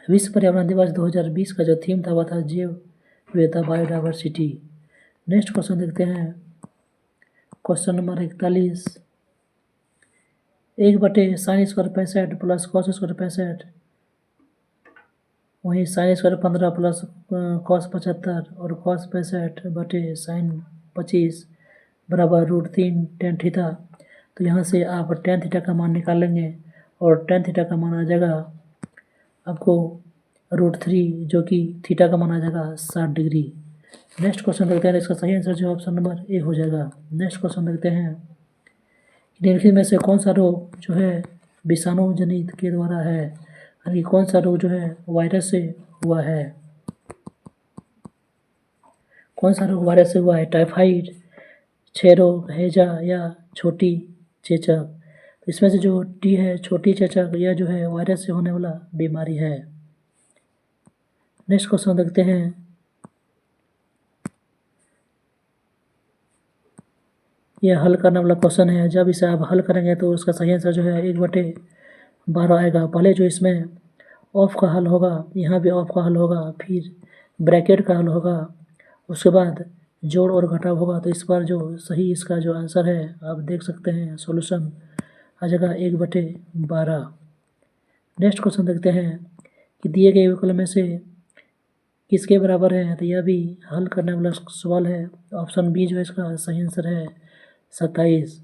विश्व पर्यावरण दिवस 2020 का जो थीम था वह था जैव विविधता, बायोडाइवर्सिटी। नेक्स्ट क्वेश्चन देखते हैं, question number 41, 1/sin² 65 plus cos² 65, वहीं sin² 15 प्लस cos 75 और cos 65/sin 25 बराबर √3 tan थीटा। तो यहाँ से आप tan थीटा का मान निकाल लेंगे और tan थीटा का मान आ जाएगा आपको √3, जो कि थीटा का मान आ जाएगा 60 डिग्री। नेक्स्ट क्वेश्चन देखते हैं, इसका सही आंसर जो ऑप्शन नंबर ए हो जाएगा। नेक्स्ट क्वेश्चन देखते हैं, निम्नलिखित में से कौन सा रोग जो है विषाणु जनित के द्वारा है, यानी कौन सा रोग जो है वायरस से हुआ है? कौन सा रोग वायरस से हुआ है? टाइफाइड, क्षय रोग, हैजा या छोटी चेचक? तो इसमें से जो डी है छोटी चेचक, यह जो है वायरस से होने वाला बीमारी है। नेक्स्ट क्वेश्चन देखते हैं। यह हल करने वाला क्वेश्चन है। जब इसे आप हल करेंगे तो उसका सही आंसर जो है 1/12 आएगा। पहले जो इसमें ऑफ का हल होगा, यहाँ भी ऑफ का हल होगा, फिर ब्रैकेट का हल होगा, उसके बाद जोड़ और घटाव होगा। तो इस बार जो सही इसका जो आंसर है आप देख सकते हैं, सॉल्यूशन आ जाएगा 1/12। नेक्स्ट क्वेश्चन देखते हैं कि दिए गए विकल्प में से किसके बराबर है? तो यह भी हल करने वाला सवाल है। ऑप्शन बी जो है इसका सही आंसर है 27।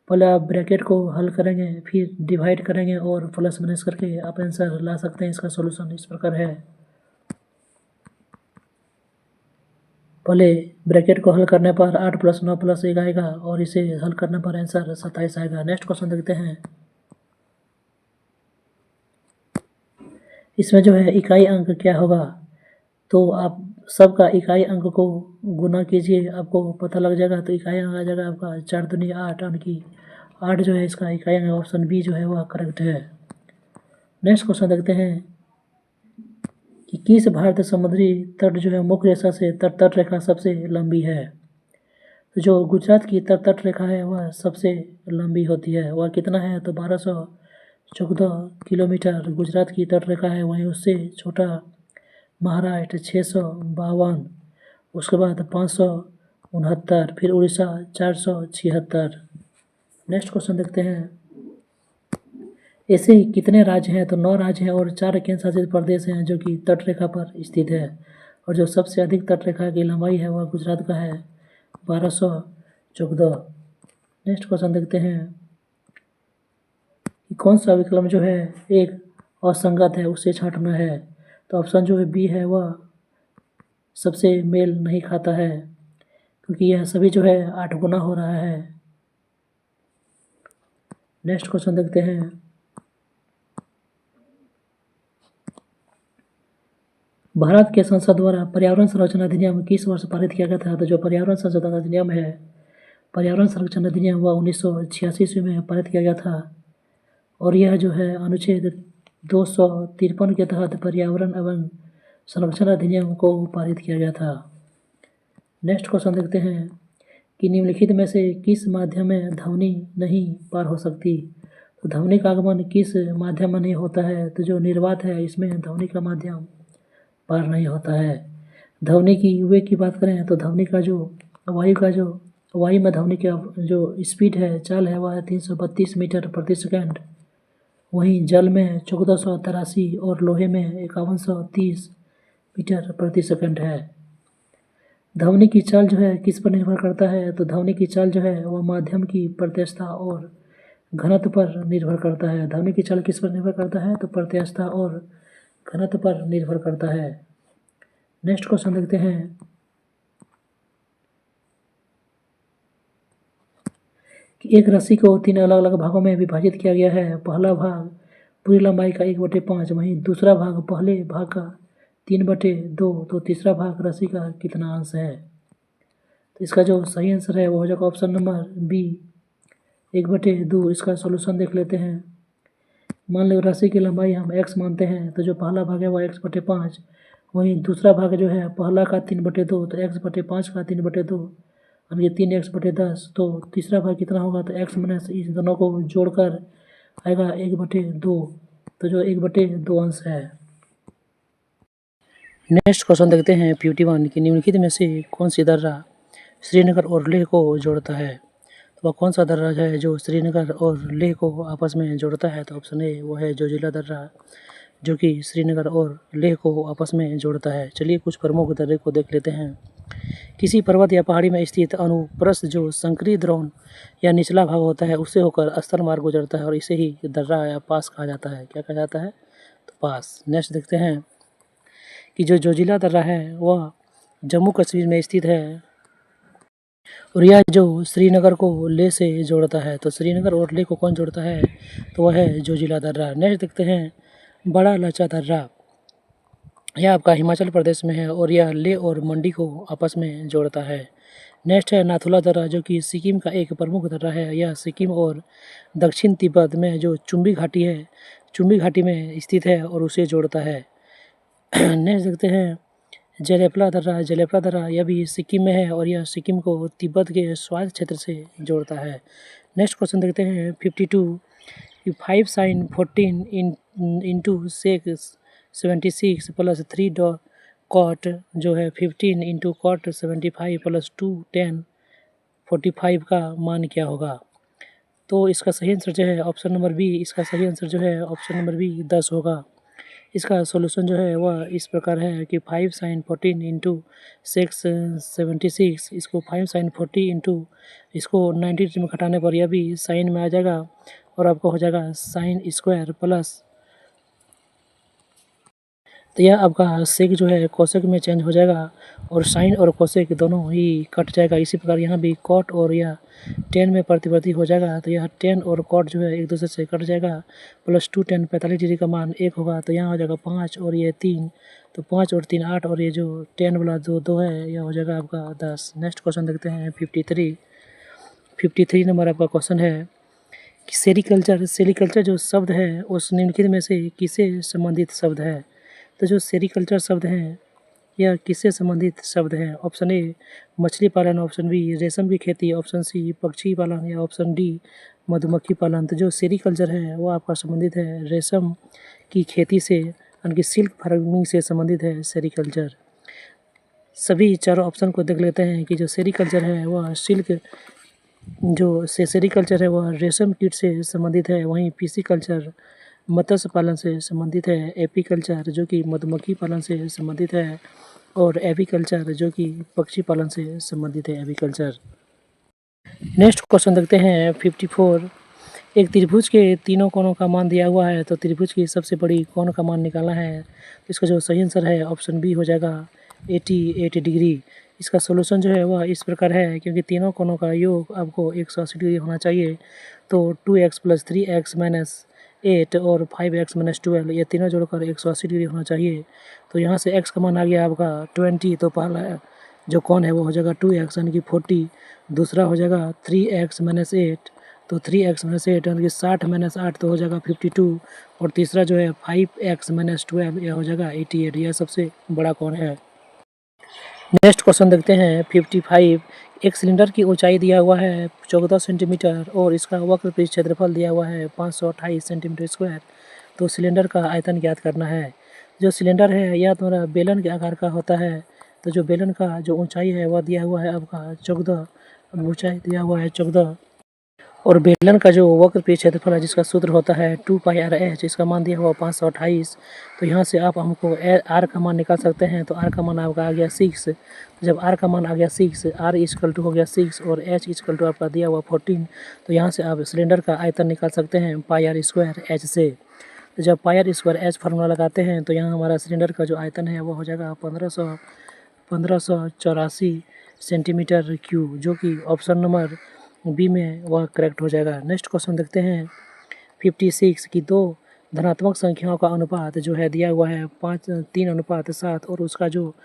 पहले आप ब्रैकेट को हल करेंगे, फिर डिवाइड करेंगे और प्लस माइनस करके आप आंसर ला सकते हैं। इसका सॉल्यूशन इस प्रकार है। पहले ब्रैकेट को हल करने पर 8 + 9 + 1 आएगा और इसे हल करने पर आंसर 27 आएगा। नेक्स्ट क्वेश्चन देखते हैं। इसमें जो है इकाई अंक क्या होगा? तो आप सबका इकाई अंक को गुना कीजिए, आपको पता लग जाएगा। तो इकाई अंक आ जाएगा आपका 4 दूनी 8, यानी कि 8 जो है इसका इकाई अंक। ऑप्शन बी जो है वह करेक्ट है। नेक्स्ट क्वेश्चन देखते हैं कि किस भारतीय समुद्री तट जो है मुख्य रेखा से तट रेखा सबसे लंबी है? तो जो गुजरात की तट रेखा है वह सबसे लंबी होती है। वह कितना है? तो 1214 किलोमीटर गुजरात की तट रेखा है। वहीं उससे छोटा महाराष्ट्र 652, उसके बाद 569, फिर उड़ीसा 476। नेक्स्ट क्वेश्चन देखते हैं। ऐसे कितने राज्य हैं? तो 9 राज्य हैं और 4 केंद्र शासित प्रदेश हैं जो कि तट रेखा पर स्थित है। और जो सबसे अधिक तट रेखा की लंबाई है वह गुजरात का है 1214। नेक्स्ट क्वेश्चन देखते हैं कि कौन सा विकल्प जो है एक असंगत है, उसे छांटना है। तो ऑप्शन जो है बी है वह सबसे मेल नहीं खाता है, क्योंकि यह सभी जो है 8 गुना हो रहा है। नेक्स्ट क्वेश्चन देखते हैं। भारत के संसद द्वारा पर्यावरण संरक्षण अधिनियम किस वर्ष पारित किया गया था? तो जो पर्यावरण संशोधन अधिनियम है, पर्यावरण संरक्षण अधिनियम वह 1986 ईस्वी में पारित किया गया था। और यह जो है अनुच्छेद 253 के तहत पर्यावरण एवं संरक्षण अधिनियम को पारित किया गया था। नेक्स्ट क्वेश्चन देखते हैं कि निम्नलिखित में से किस माध्यम में ध्वनि नहीं पार हो सकती? तो ध्वनि का आगमन किस माध्यम में नहीं होता है? तो जो निर्वात है इसमें ध्वनि का माध्यम पार नहीं होता है। ध्वनि की वेग की बात करें तो ध्वनि का जो वायु में ध्वनि का जो स्पीड है, चाल है, वह 332 मीटर प्रति सेकंड। वहीं जल में 1483 और लोहे में 5130 मीटर प्रति सेकंड है। ध्वनि की चाल जो है किस पर निर्भर करता है? तो ध्वनि की चाल जो है वह माध्यम की प्रत्यक्षता और घनत्व पर निर्भर करता है। ध्वनि की चाल किस पर निर्भर करता है? तो प्रत्यक्षता और घनत्व पर निर्भर करता है। नेक्स्ट क्वेश्चन देखते हैं कि एक रस्सी को 3 अलग अलग भागों में विभाजित किया गया है। पहला भाग पूरी लंबाई का 1/5, वहीं दूसरा भाग पहले भाग का 3/2। तो तीसरा भाग रस्सी का कितना अंश है? तो इसका जो सही आंसर है वो हो जाएगा ऑप्शन नंबर बी 1/2। इसका सॉल्यूशन देख लेते हैं। मान लो राशि की लंबाई हम x मानते हैं, तो जो पहला भाग है वह x/5, वहीं दूसरा भाग जो है पहला का 3/2, तो x/5 का 3/2 और ये 3x/10। तो तीसरा भाग कितना होगा? तो x माइनस इस दोनों को जोड़कर आएगा 1/2। तो जो 1/2 अंश है। नेक्स्ट क्वेश्चन देखते हैं 51 की निम्नलिखित में से कौन सी दर्रा श्रीनगर और लेह को जोड़ता है? वह कौन सा दर्रा है जो श्रीनगर और लेह को आपस में जोड़ता है? तो ऑप्शन ए वो है जोजिला दर्रा, जो कि श्रीनगर और लेह को आपस में जोड़ता है। चलिए कुछ प्रमुख दर्रे को देख लेते हैं। किसी पर्वत या पहाड़ी में स्थित अनुप्रस्थ जो संकरी द्रोण या निचला भाग होता है उससे होकर स्थल मार्ग गुजरता है और इसे ही दर्रा या पास कहा जाता है। क्या कहा जाता है? तो पास। नेक्स्ट देखते हैं कि जो जोजिला दर्रा है वह जम्मू कश्मीर में स्थित है और यह जो श्रीनगर को लेह से जोड़ता है। तो श्रीनगर और लेह को कौन जोड़ता है? तो वह है जोजिला दर्रा। नेक्स्ट देखते हैं बड़ा लचा दर्रा यह आपका हिमाचल प्रदेश में है और यह लेह और मंडी को आपस में जोड़ता है। नेक्स्ट है नाथुला दर्रा, जो कि सिक्किम का एक प्रमुख दर्रा है। यह सिक्किम और दक्षिण तिब्बत में जो चुम्बी घाटी है, चुम्बी घाटी में स्थित है और उसे जोड़ता है। नेक्स्ट देखते हैं जलेपला दर्रा। जलेपला दर्रा यह भी सिक्किम में है और यह सिक्किम को तिब्बत के स्वायत्त क्षेत्र से जोड़ता है। नेक्स्ट क्वेश्चन देखते हैं 52 कि 5 sin 14 into sec 76 plus 3 cot जो है 15 इंटू कॉट 75 प्लस 2 10 45 का मान क्या होगा। तो इसका सही आंसर जो है ऑप्शन नंबर बी, इसका सही आंसर जो है ऑप्शन नंबर बी 10 होगा। इसका सॉल्यूशन जो है वह इस प्रकार है कि 5 sin 14 इंटू 76, इसको 5 sin 40 इंटू इसको 90 में घटाने पर यह भी साइन में आ जाएगा और आपको हो जाएगा साइन स्क्वायर प्लस, तो यह आपका सेक जो है कोसेक में चेंज हो जाएगा और साइन और कोसेक दोनों ही कट जाएगा। इसी प्रकार यहाँ भी कॉट और यह 10 में प्रतिवर्ती हो जाएगा, तो यह 10 और कॉट जो है एक दूसरे से कट जाएगा। प्लस 2 10 45 डिग्री का मान 1 होगा, तो यहाँ हो जाएगा 5 और ये 3, तो 5 और 3 8 और ये जो 10 वाला जो 2 है यह हो जाएगा आपका 10। नेक्स्ट क्वेश्चन देखते हैं 53 नंबर आपका क्वेश्चन है कि सेरीकल्चर जो शब्द है उस निम्नलिखित में से किससे संबंधित शब्द है। तो जो सेरीकल्चर शब्द हैं यह किससे संबंधित शब्द हैं। ऑप्शन ए मछली पालन, ऑप्शन बी रेशम की खेती, ऑप्शन सी पक्षी पालन या ऑप्शन डी मधुमक्खी पालन। तो जो सेरीकल्चर है वो आपका संबंधित है रेशम की खेती से, यानी कि सिल्क फार्मिंग से संबंधित है सेरीकल्चर। सभी चारों ऑप्शन को देख लेते हैं कि जो सेरीकल्चर है वह सिल्क, जो सेरीकल्चर है वह रेशम कीट से संबंधित है, वहीं पीसीकल्चर मत्स्य पालन से संबंधित है, एपीकल्चर जो कि मधुमक्खी पालन से संबंधित है और एविकल्चर जो कि पक्षी पालन से संबंधित है, एविकल्चर। नेक्स्ट क्वेश्चन देखते हैं 54। एक त्रिभुज के तीनों कोणों का मान दिया हुआ है, तो त्रिभुज की सबसे बड़ी कोण का मान निकालना है। तो इसका जो सही आंसर है ऑप्शन बी हो जाएगा 88 डिग्री। इसका सोल्यूशन जो है वह इस प्रकार है, क्योंकि तीनों कोणों का योग आपको 180 डिग्री होना चाहिए, तो 2x प्लस 3x माइनस 8 और 5x माइनस 12 ये तीनों जोड़कर 180 डिग्री होना चाहिए। तो यहाँ से x का मान आ गया आपका 20, तो पहला जो कोण है वो हो जाएगा 2x यानी कि 40, दूसरा हो जाएगा 3x माइनस 8, तो 3x माइनस 8 यानी कि 60 माइनस 8 तो हो जाएगा 52, और तीसरा जो है 5x माइनस 12 यह हो जाएगा 88। यह सबसे बड़ा कोण है। नेक्स्ट क्वेश्चन देखते हैं 55। एक सिलेंडर की ऊंचाई दिया हुआ है 14 सेंटीमीटर और इसका वक्रपृष्ठ क्षेत्रफल दिया हुआ है 528 सेंटीमीटर स्क्वायर। तो सिलेंडर का आयतन ज्ञात करना है। जो सिलेंडर है यह तुम्हारा बेलन के आकार का होता है, तो जो बेलन का जो ऊंचाई है वह दिया हुआ है आपका 14, ऊंचाई दिया हुआ है 14, और बेलन का जो वक्रपृष्ठ क्षेत्रफल है जिसका सूत्र होता है 2πr/h, इसका मान दिया हुआ 528। तो यहाँ से आप हमको r का मान निकाल सकते हैं, तो r का मान आपका आ गया 6। जब r का मान आ गया 6, r इक्वल टू हो गया 6 और h इक्वल टू आपका दिया हुआ 14, तो यहाँ से आप सिलेंडर का आयतन निकाल सकते हैं πr² से। तो जब πr² फार्मूला लगाते हैं तो यहाँ हमारा सिलेंडर का जो आयतन है वो हो जाएगा 1584 सेंटीमीटर क्यूब, जो कि ऑप्शन नंबर बी में वह करेक्ट हो जाएगा। नेक्स्ट क्वेश्चन देखते हैं 56 की दो धनात्मक संख्याओं का अनुपात जो है दिया हुआ है 3:7 और उसका जो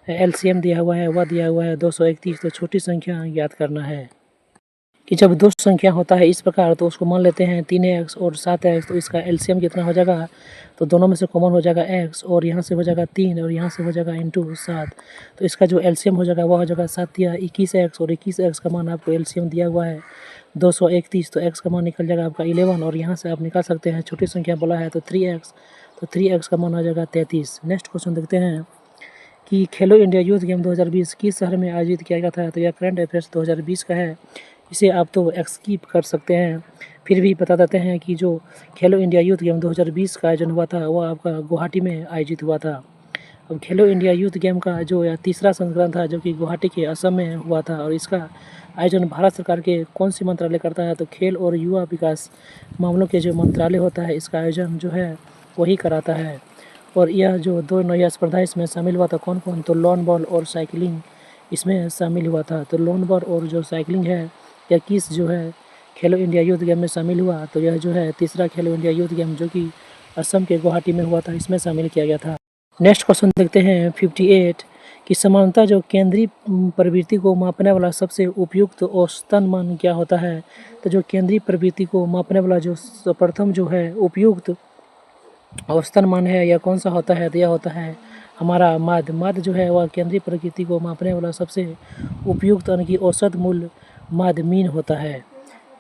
एलसीएम दिया हुआ है वह दिया हुआ है 231। तो छोटी संख्या ज्ञात करना है कि जब दो संख्या होता है इस प्रकार तो उसको मान लेते हैं 3x और 7x, तो इसका एलसीएम कितना हो जाएगा, तो दोनों में से कॉमन हो जाएगा x और यहाँ से हो जाएगा 3 और यहाँ से हो जाएगा इंटू 7। तो इसका जो एलसीएम हो जाएगा वह हो जाएगा 7 या 21x, और 21x का मान आपको एलसीएम दिया हुआ है 231, तो x का मान निकल जाएगा आपका 11, और यहाँ से आप निकाल सकते हैं छोटी संख्या बोला है तो 3x, तो 3x का मान आ जाएगा 33। नेक्स्ट क्वेश्चन देखते हैं कि खेलो इंडिया यूथ गेम 2020 किस शहर में आयोजित किया गया था। तो यह करंट अफेयर्स 2020 का है, इसे आप तो स्किप कर सकते हैं, फिर भी बता देते हैं कि जो खेलो इंडिया यूथ गेम 2020 का आयोजन हुआ था वह आपका गुवाहाटी में आयोजित हुआ था। अब खेलो इंडिया यूथ गेम का जो यह तीसरा संस्करण था जो कि गुवाहाटी के असम में हुआ था, और इसका आयोजन भारत सरकार के कौन सी मंत्रालय करता है, तो खेल और युवा विकास मामलों के जो मंत्रालय होता है इसका आयोजन जो है वही कराता है। और यह जो दो नया स्पर्धा इसमें शामिल हुआ था कौन कौन, तो लॉन बॉल और साइकिलिंग इसमें शामिल हुआ था। तो लॉन बॉल और जो साइकिलिंग है यह किस जो है खेलो इंडिया यूथ गेम में शामिल हुआ, तो यह जो है तीसरा खेलो इंडिया यूथ गेम जो कि असम के गुवाहाटी में हुआ था इसमें शामिल किया गया था। नेक्स्ट क्वेश्चन देखते हैं 58 कि समानता जो केंद्रीय प्रवृत्ति को मापने वाला सबसे उपयुक्त औसतन मान क्या होता है। तो जो केंद्रीय प्रवृत्ति को मापने वाला जो प्रथम जो है उपयुक्त औसतन मान है यह कौन सा होता है। तो यह होता है हमारा माध्य जो है वह केंद्रीय प्रवृत्ति को मापने वाला सबसे उपयुक्त यानी कि औसत मूल्य माध्य मीन होता है।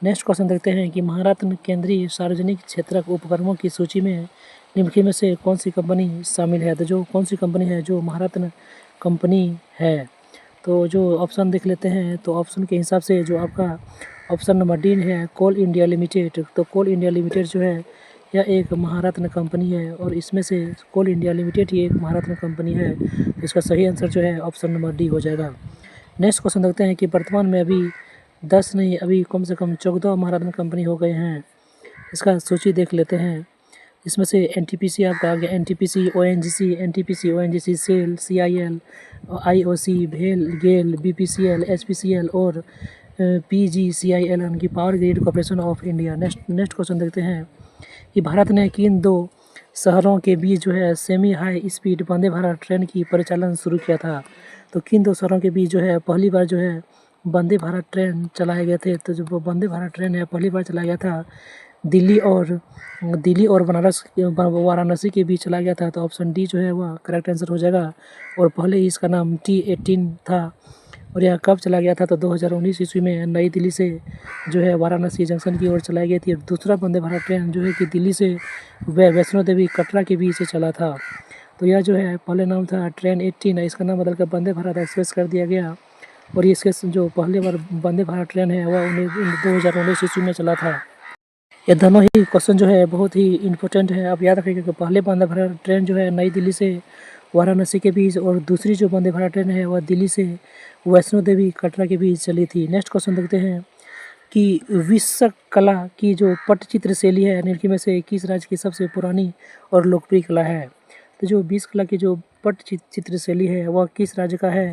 नेक्स्ट क्वेश्चन देखते हैं कि महारत्न केंद्रीय सार्वजनिक क्षेत्र उपकरणों की सूची में निम्नलिखित में से कौन सी कंपनी शामिल है। तो जो कौन सी कंपनी है जो महारत्न कंपनी है। तो जो ऑप्शन देख लेते हैं तो ऑप्शन के हिसाब से जो आपका ऑप्शन नंबर डी है कोल इंडिया लिमिटेड। तो कोल इंडिया लिमिटेड जो है यह एक महारत्न कंपनी है और इसमें से कोल इंडिया लिमिटेड ही एक महारत्न कंपनी है। इसका सही आंसर जो है ऑप्शन नंबर डी हो जाएगा। नेक्स्ट क्वेश्चन देखते हैं कि वर्तमान में अभी 10 नहीं अभी कम से कम 14 महारत्न कंपनी हो गए हैं। इसका सूची देख लेते हैं। इसमें से एनटीपीसी आपका आ गया, NTPC, ONGC, SAIL, CIL, IOC, भेल, गेल, बीपीसीएल, एचपीसीएल और पीजीसीआईएल यानी कि power grid corporation of India. Next question देखते हैं कि भारत ने किन दो शहरों के बीच जो है semi high speed Vande Bharat train की परिचालन शुरू किया था। तो किन दो शहरों के बीच जो है पहली बार जो है वंदे भारत ट्रेन चलाए गए थे। तो जो वंदे भारत ट्रेन है पहली बार चलाया गया था दिल्ली और वाराणसी के बीच चला गया था। तो ऑप्शन डी जो है वह करेक्ट आंसर हो जाएगा। और पहले ही इसका नाम T18 था और यह कब चला गया था। तो 2019 ईस्वी में नई दिल्ली से जो है वाराणसी जंक्शन की ओर चलाई गई थी। दूसरा वंदे भारत ट्रेन जो है कि दिल्ली से वैष्णो देवी कटरा के बीच से चला था। तो यह जो है पहले नाम था ट्रेन 18, इसका नाम बदलकर वंदे भारत एक्सप्रेस कर दिया गया। और इसके जो पहले बार वंदे भारत ट्रेन है वह 2019 ईस्वी में चला था। ये दोनों ही क्वेश्चन जो है बहुत ही इम्पोर्टेंट है। आप याद रखिएगा कि पहले वंदे भारत ट्रेन जो है नई दिल्ली से वाराणसी के बीच और दूसरी जो वंदे भारत ट्रेन है वह दिल्ली से वैष्णो देवी कटरा के बीच चली थी। नेक्स्ट क्वेश्चन देखते हैं कि विश्व कला की जो पटचित्र शैली है निम्नलिखित में से किस राज्य की सबसे पुरानी और लोकप्रिय कला है। तो जो विश्व कला की जो पटचित्र शैली है वह किस राज्य का है।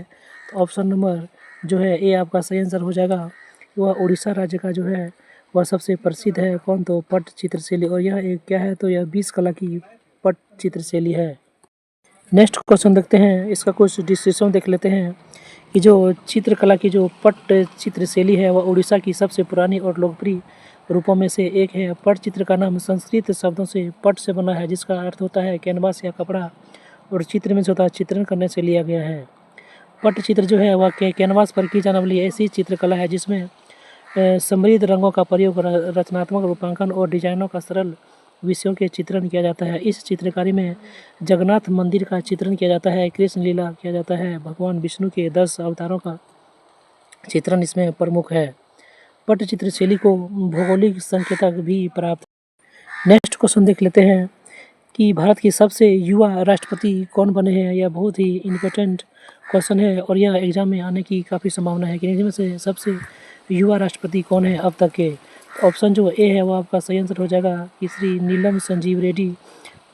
तो ऑप्शन नंबर जो है ए आपका सही आंसर हो जाएगा। वह उड़ीसा राज्य का जो है वह सबसे प्रसिद्ध है कौन। तो पटचित्र शैली। और यह एक क्या है तो यह विश्व कला की पटचित्र शैली है। नेक्स्ट क्वेश्चन देखते हैं, इसका कुछ डिस्क्रिप्शन देख लेते हैं कि जो चित्रकला की जो पटचित्र शैली है वह उड़ीसा की सबसे पुरानी और लोकप्रिय रूपों में से एक है। पटचित्र का नाम संस्कृत शब्दों से पट से बना है जिसका अर्थ होता है कैनवास या कपड़ा और चित्र में जो होता है चित्रण करने से लिया गया है। पटचित्र जो है वह कैनवास पर की जाने वाली ऐसी चित्रकला है जिसमें समृद्ध रंगों का प्रयोग, रचनात्मक रूपांकन और डिजाइनों का सरल विषयों के चित्रण किया जाता है। इस चित्रकारी में जगन्नाथ मंदिर का चित्रण किया जाता है, कृष्ण लीला किया जाता है, भगवान विष्णु के 10 अवतारों का चित्रण इसमें प्रमुख है। पटचित्र शैली को भौगोलिक संकेतक भी प्राप्त। नेक्स्ट क्वेश्चन देख लेते हैं कि भारत की सबसे युवा राष्ट्रपति कौन बने हैं। यह बहुत ही इम्पोर्टेंट क्वेश्चन है और यह एग्जाम में आने की काफ़ी संभावना है कि इनमें से सबसे युवा राष्ट्रपति कौन है अब तक के। तो ऑप्शन जो ए है वह आपका सही आंसर हो जाएगा कि श्री नीलम संजीव रेड्डी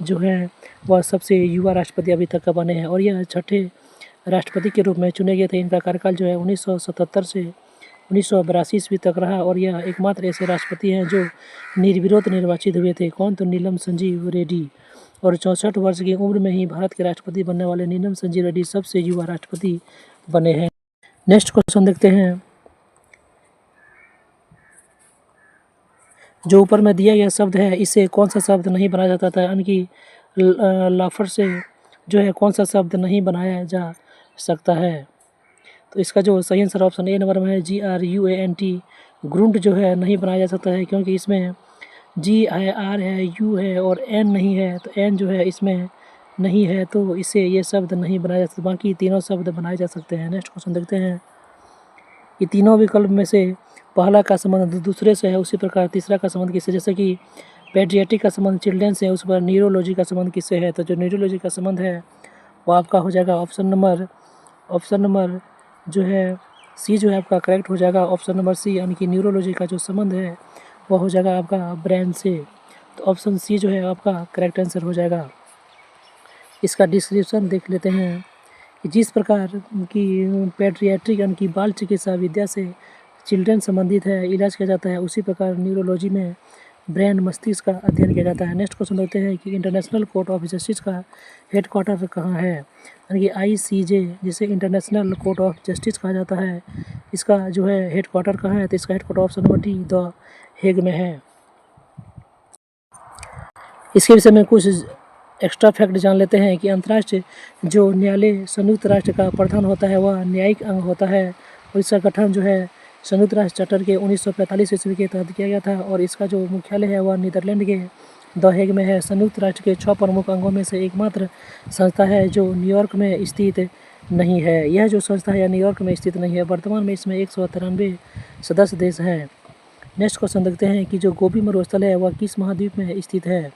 जो है वह सबसे युवा राष्ट्रपति अभी तक का बने हैं और यह छठे राष्ट्रपति के रूप में चुने गए थे। इनका कार्यकाल जो है 1977 से 1982 ईस्वी तक रहा और यह एकमात्र ऐसे राष्ट्रपति हैं जो निर्विरोध निर्वाचित हुए थे कौन। तो नीलम संजीव रेड्डी। और 64 वर्ष की उम्र में ही भारत के राष्ट्रपति बनने वाले नीलम संजीव रेड्डी सबसे युवा राष्ट्रपति बने हैं। नेक्स्ट क्वेश्चन देखते हैं, जो ऊपर में दिया गया शब्द है इसे कौन सा शब्द नहीं बनाया जाता था, यानी कि लाफर से जो है कौन सा शब्द नहीं बनाया जा सकता है। तो इसका जो सही आंसर ऑप्शन ए नंबर में है GRUANT। ग्रुंट जो है नहीं बनाया जा सकता है क्योंकि इसमें G है, R है, U है और N नहीं है। तो N जो है इसमें नहीं है तो इसे ये शब्द नहीं बनाया जा सकता, बाकी तीनों शब्द बनाए जा सकते हैं। नेक्स्ट क्वेश्चन देखते हैं कि तीनों विकल्प में से पहला का संबंध दूसरे से है उसी प्रकार तीसरा का संबंध किससे, जैसे कि पेडियाट्रिक का संबंध चिल्ड्रेन से है उस पर न्यूरोलॉजी का संबंध किससे है। तो जो न्यूरोलॉजी का संबंध है वो आपका हो जाएगा ऑप्शन नंबर जो है सी जो है आपका करेक्ट हो जाएगा। ऑप्शन नंबर सी यानी कि न्यूरोलॉजी का जो संबंध है वह हो जाएगा आपका ब्रेन से। तो ऑप्शन सी जो है आपका करेक्ट आंसर हो जाएगा। इसका डिस्क्रिप्शन देख लेते हैं कि जिस प्रकार की पेडियाट्रिक यानी कि बाल चिकित्सा विद्या से चिल्ड्रन संबंधित है इलाज किया जाता है उसी प्रकार न्यूरोलॉजी में ब्रेन मस्तिष्क का अध्ययन किया जाता है। नेक्स्ट क्वेश्चन देखते हैं कि इंटरनेशनल कोर्ट ऑफ जस्टिस का हेडक्वार्टर कहाँ है, यानी कि ICJ जिसे इंटरनेशनल कोर्ट ऑफ जस्टिस कहा जाता है, इसका जो है हेडक्वार्टर कहाँ है, तो इसका headquarter option number D the Hague में है। इसके विषय में कुछ एक्स्ट्रा फैक्ट जान लेते हैं कि अंतर्राष्ट्रीय जो न्यायालय संयुक्त राष्ट्र का प्रधान होता है वह न्यायिक अंग होता है और इसका गठन जो है संयुक्त राष्ट्र चार्टर के 1945 ईस्वी के तहत किया गया था और इसका जो मुख्यालय है वह नीदरलैंड के द हेग में है। संयुक्त राष्ट्र के 6 प्रमुख अंगों में से एकमात्र संस्था है जो न्यूयॉर्क में स्थित नहीं है। यह जो संस्था है न्यूयॉर्क में स्थित नहीं है। वर्तमान में इसमें 193 सदस्य देश हैं। नेक्स्ट क्वेश्चन देखते हैं कि जो गोबी मरुस्थल है वह किस महाद्वीप में स्थित है,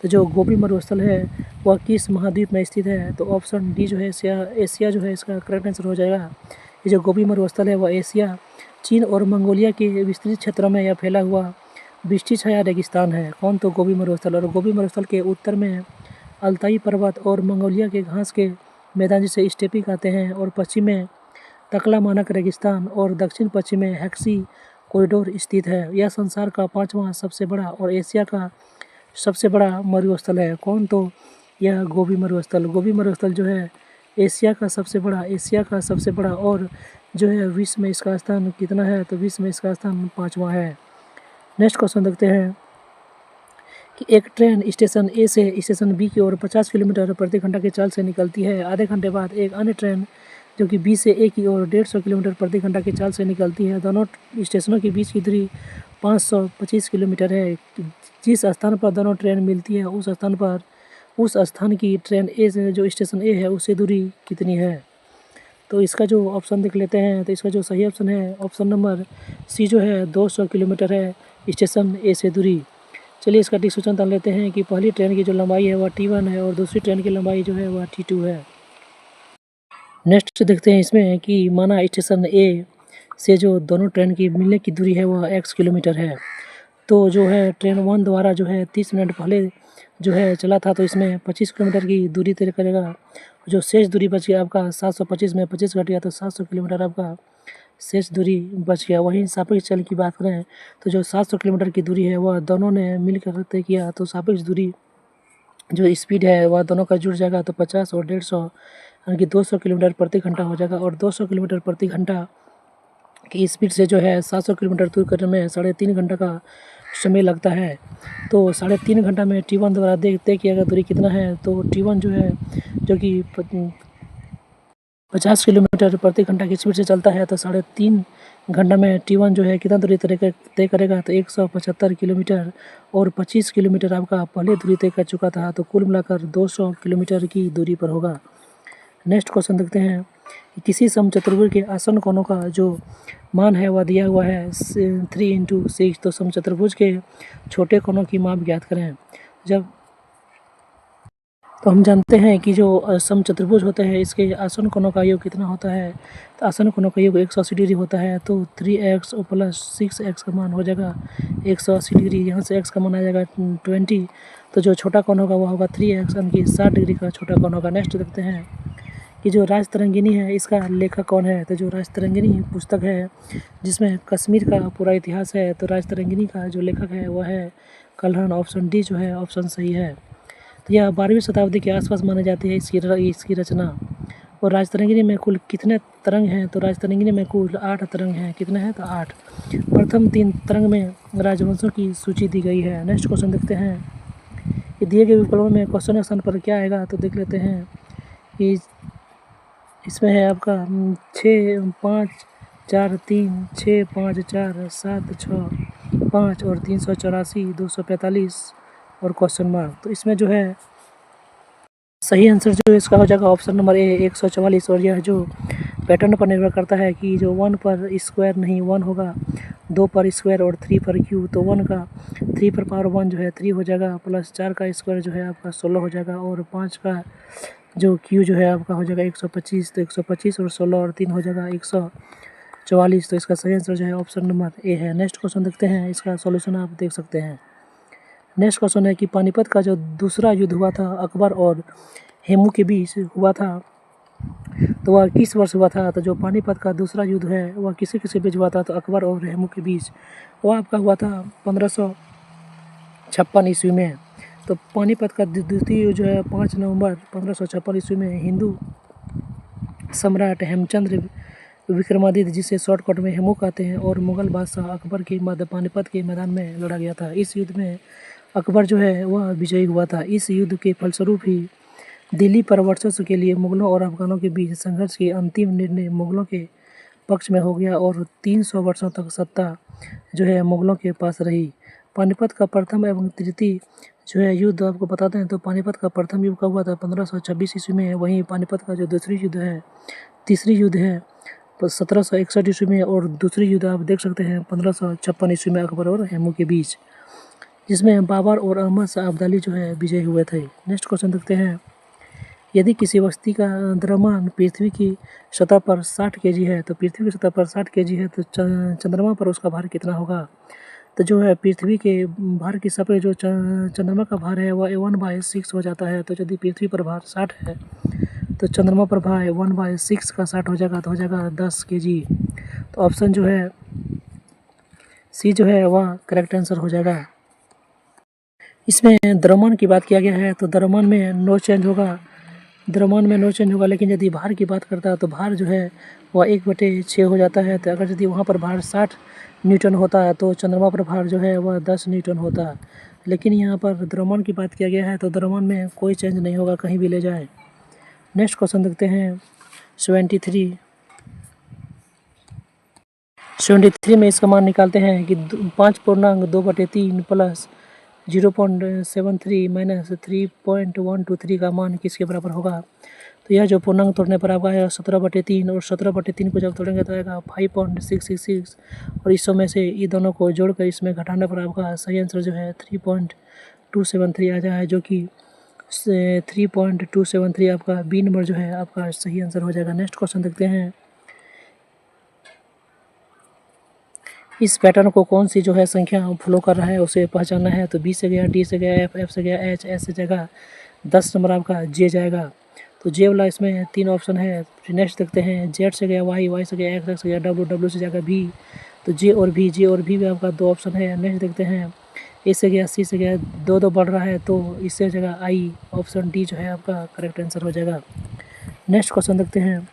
तो जो गोबी मरुस्थल है वह किस महाद्वीप में स्थित है, तो ऑप्शन डी जो है एशिया जो है इसका करेक्ट आंसर हो जाएगा। ये जो गोबी मरुस्थल है वह एशिया, चीन और मंगोलिया के विस्तृत क्षेत्रों में यह फैला हुआ वृष्टि छाया रेगिस्तान है। कौन, तो गोबी मरुस्थल। और गोबी मरुस्थल के उत्तर में अल्ताई पर्वत और मंगोलिया के घास के मैदान जिसे स्टेपिक आते हैं और पश्चिम में तकला मानक रेगिस्तान और दक्षिण पश्चिम में हेक्सी कॉरिडोर स्थित है। यह संसार का 5वां सबसे बड़ा और एशिया का सबसे बड़ा मरुस्थल है। कौन, तो यह गोबी मरुस्थल। गोबी मरुस्थल जो है एशिया का सबसे बड़ा और जो है विश्व में इसका स्थान कितना है, तो विश्व में इसका स्थान 5वां है। नेक्स्ट क्वेश्चन देखते हैं कि एक ट्रेन स्टेशन ए से स्टेशन बी की ओर 50 किलोमीटर प्रति घंटा की चाल से निकलती है। आधे घंटे बाद एक अन्य ट्रेन जो कि बी से ए की ओर 150 किलोमीटर प्रति घंटा की चाल से निकलती है। दोनों स्टेशनों के बीच की दूरी 525 किलोमीटर है। जिस स्थान पर दोनों ट्रेन मिलती है उस स्थान की ट्रेन ए से जो स्टेशन ए है उससे दूरी कितनी है, तो इसका जो ऑप्शन देख लेते हैं। तो इसका जो सही ऑप्शन है ऑप्शन नंबर सी जो है 200 किलोमीटर है स्टेशन ए से दूरी। चलिए इसका डिस्कशन जान लेते हैं कि पहली ट्रेन की जो लंबाई है वह T1 है और दूसरी ट्रेन की लंबाई जो है वह T2 है। नेक्स्ट देखते हैं इसमें कि माना स्टेशन ए से जो दोनों ट्रेन की मिलने की दूरी है वह x किलोमीटर है, तो जो है ट्रेन 1 द्वारा जो है 30 मिनट पहले जो है चला था, तो इसमें 25 किलोमीटर की दूरी तय करेगा। जो शेष दूरी बच गया आपका 725 में 25 घट गया तो 700 किलोमीटर आपका शेष दूरी बच गया। वहीं सापेक्ष चल की बात करें तो जो 700 किलोमीटर की दूरी है वह दोनों ने मिलकर तय किया, तो सापेक्ष दूरी जो स्पीड है वह दोनों का जुड़ जाएगा, तो 50 और 150 यानी कि 200 किलोमीटर प्रति घंटा हो जाएगा। और 200 किलोमीटर प्रति घंटा की स्पीड से जो है 700 किलोमीटर दूर करने में 3.5 घंटा का समय लगता है। तो 3.5 घंटा में T1 द्वारा तय किया गया दूरी कितना है, तो T1 जो है जो कि 50 किलोमीटर प्रति घंटा की स्पीड से चलता है, तो 3.5 घंटा में T1 जो है कितना दूरी तय करेगा, तो 175 किलोमीटर और 25 किलोमीटर आपका पहले दूरी तय कर चुका था, तो कुल मिलाकर 200 किलोमीटर की दूरी पर होगा। नेक्स्ट क्वेश्चन देखते हैं कि किसी समचतुर्भुज के आसन्न कोणों का जो मान है वह दिया हुआ है 3 × 6, तो समचतुर्भुज के छोटे कोणों की माप ज्ञात करें। तो हम जानते हैं कि जो समचतुर्भुज होते हैं इसके आसन्न कोणों का योग कितना होता है, तो आसन्न कोणों का योग 180 डिग्री होता है, तो 3x प्लस 6x का मान हो जाएगा 180 डिग्री। यहाँ से x का मान आ जाएगा 20, तो जो छोटा कोण होगा वह होगा 3x यानी कि 60 डिग्री का छोटा कोण होगा। नेक्स्ट देखते हैं कि जो राजतरंगिणी है इसका लेखक कौन है, तो जो राजतरंगिणी पुस्तक है जिसमें कश्मीर का पूरा इतिहास है, तो राजतरंगिणी का जो लेखक है वह है कल्हण। ऑप्शन डी जो है ऑप्शन सही है। तो यह 12वीं शताब्दी के आसपास मानी जाती है इसकी रचना। और राजतरंगिणी में कुल कितने तरंग हैं, तो राजतरंगिणी में कुल 8 तरंग हैं। कितने हैं, तो 8। प्रथम 3 तरंग में राजवंशों की सूची दी गई है। नेक्स्ट क्वेश्चन देखते हैं कि दिए गए विकल्पों में क्वेश्चन के स्थान पर क्या आएगा, तो देख लेते हैं कि इसमें है आपका 6 5 4 3 6 5 4 7 6 5 और 384 245 और क्वेश्चन मार्क। तो इसमें जो है सही आंसर जो इसका हो जाएगा ऑप्शन नंबर ए 144। और यह जो पैटर्न पर निर्भर करता है कि जो 1 पर स्क्वायर नहीं 1 होगा, 2 पर स्क्वायर और 3 पर क्यू, तो 1 का 3 पर पावर 1 जो है 3 हो जाएगा, प्लस 4 का स्क्वायर जो है आपका 16 हो जाएगा, और 5 का जो क्यू जो है आपका हो जाएगा 125, तो 125 और 16 और 3 हो जाएगा 144। तो इसका सही आंसर जो है ऑप्शन नंबर ए है। नेक्स्ट क्वेश्चन देखते हैं, इसका सॉल्यूशन आप देख सकते हैं। नेक्स्ट क्वेश्चन है कि पानीपत का जो दूसरा युद्ध हुआ था अकबर और हेमू के बीच हुआ था, तो वह किस वर्ष हुआ था, तो जो पानीपत का दूसरा युद्ध है वह किसी बीच हुआ था, तो अकबर और हेमू के बीच वह आपका हुआ था 1556 ईस्वी में। तो पानीपत का द्वितीय युद्ध जो है 5 नवंबर 1556 ईस्वी में हिंदू सम्राट हेमचंद्र विक्रमादित्य, जिसे शॉर्टकट में हेमू कहते हैं, और मुगल बादशाह अकबर के मध्य पानीपत के मैदान में लड़ा गया था। इस युद्ध में अकबर जो है वह विजयी हुआ था। इस युद्ध के फलस्वरूप ही दिल्ली पर वर्चस्व के लिए मुगलों और अफगानों के बीच संघर्ष की अंतिम निर्णय मुगलों के पक्ष में हो गया और 300 वर्षों तक सत्ता जो है मुगलों के पास रही। पानीपत का प्रथम एवं तृतीय जो है युद्ध आपको बताते हैं। तो पानीपत का प्रथम युद्ध कब हुआ था? 1526 ईस्वी में। वहीं पानीपत का जो तीसरी युद्ध है 1761 ईस्वी में, और दूसरी युद्ध आप देख सकते हैं 1556 ईस्वी में अकबर और हेमू के बीच, जिसमें बाबर और अहमद शाह अब्दाली जो है विजयी हुए थे। नेक्स्ट क्वेश्चन देखते हैं। यदि किसी वस्तु का द्रव्यमान पृथ्वी की सतह पर 60 kg है, तो पृथ्वी की सतह पर 60 kg है, तो चंद्रमा पर उसका भार कितना होगा? तो जो है पृथ्वी के भार की सतह जो चंद्रमा का भार है वह 1/6 हो जाता है। तो यदि पृथ्वी पर भार 60 है तो चंद्रमा पर भार 1/6 का 60 हो जाएगा, तो हो जाएगा 10 kg। तो ऑप्शन जो है सी जो है वह करेक्ट आंसर हो जाएगा। इसमें द्रव्यमान की बात किया गया है, तो द्रव्यमान में नो चेंज होगा, लेकिन यदि भार की बात करता है तो भार जो है वह 1/6 हो जाता है। तो अगर यदि वहाँ पर भार 60 न्यूटन होता है तो चंद्रमा पर भार जो है वह 10 न्यूटन होता है। लेकिन यहाँ पर द्रव्यमान की बात किया गया है, तो द्रव्यमान में कोई चेंज नहीं होगा, कहीं भी ले जाए। नेक्स्ट क्वेश्चन देखते हैं 73 में इसका मान निकालते हैं कि 5.2/3 प्लस 0.73 माइनस 3.123 का मान किसके बराबर होगा? तो यह जो पूर्णांक तोड़ने पर आपका आएगा 17/3, और 17/3 को जब तोड़ेंगे तो आएगा 5.666, और इस समय से ये दोनों को जोड़कर इसमें घटाने पर आपका सही आंसर जो है 3.273 आ जाए, जो कि 3.273 आपका बी नंबर जो है आपका सही आंसर हो जाएगा। नेक्स्ट क्वेश्चन देखते हैं। इस पैटर्न को कौन सी जो है संख्या फॉलो कर रहा है उसे पहचानना है। तो बी से गया, डी से गया, एफ से गया, एच से जाएगा, 10 नंबर आपका जे जाएगा। तो जे वाला इसमें 3 ऑप्शन है। नेक्स्ट देखते हैं। जेड से गया वाई से गया एक्स से गया डब्ल्यू से जाएगा भी। तो जे और भी में आपका 2 ऑप्शन है। नेक्स्ट देखते हैं। ए से गया, सी से गया, 2 बढ़ रहा है, तो इससे जगह आई, ऑप्शन डी जो है आपका करेक्ट आंसर हो जाएगा। नेक्स्ट क्वेश्चन देखते हैं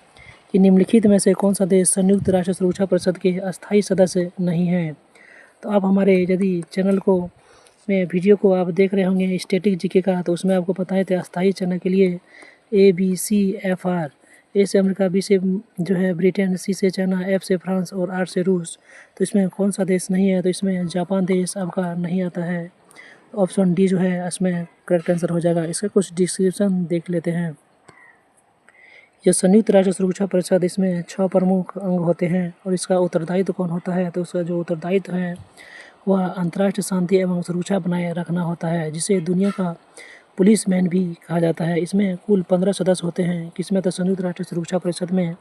कि निम्नलिखित में से कौन सा देश संयुक्त राष्ट्र सुरक्षा परिषद के अस्थायी सदस्य नहीं है? तो आप हमारे यदि चैनल को वीडियो को आप देख रहे होंगे स्टैटिक जीके का, तो उसमें आपको पता है थे अस्थायी चयन के लिए ABCFR। ए से अमेरिका, बी से जो है ब्रिटेन, सी से चाइना, एफ से फ्रांस और आर से रूस। तो इसमें कौन सा देश नहीं है? तो इसमें जापान देश आपका नहीं आता है। ऑप्शन डी जो है इसमें करेक्ट आंसर हो जाएगा। इसका कुछ डिस्क्रिप्शन देख लेते हैं। यह संयुक्त राष्ट्र सुरक्षा परिषद, इसमें 6 प्रमुख अंग होते हैं, और इसका उत्तरदायित्व कौन होता है? तो उसका जो उत्तरदायित्व है वह अंतर्राष्ट्रीय शांति एवं सुरक्षा बनाए रखना होता है, जिसे दुनिया का पुलिस मैन भी कहा जाता है। इसमें कुल 15 सदस्य होते हैं। किसमें? तो संयुक्त राष्ट्र सुरक्षा परिषद में।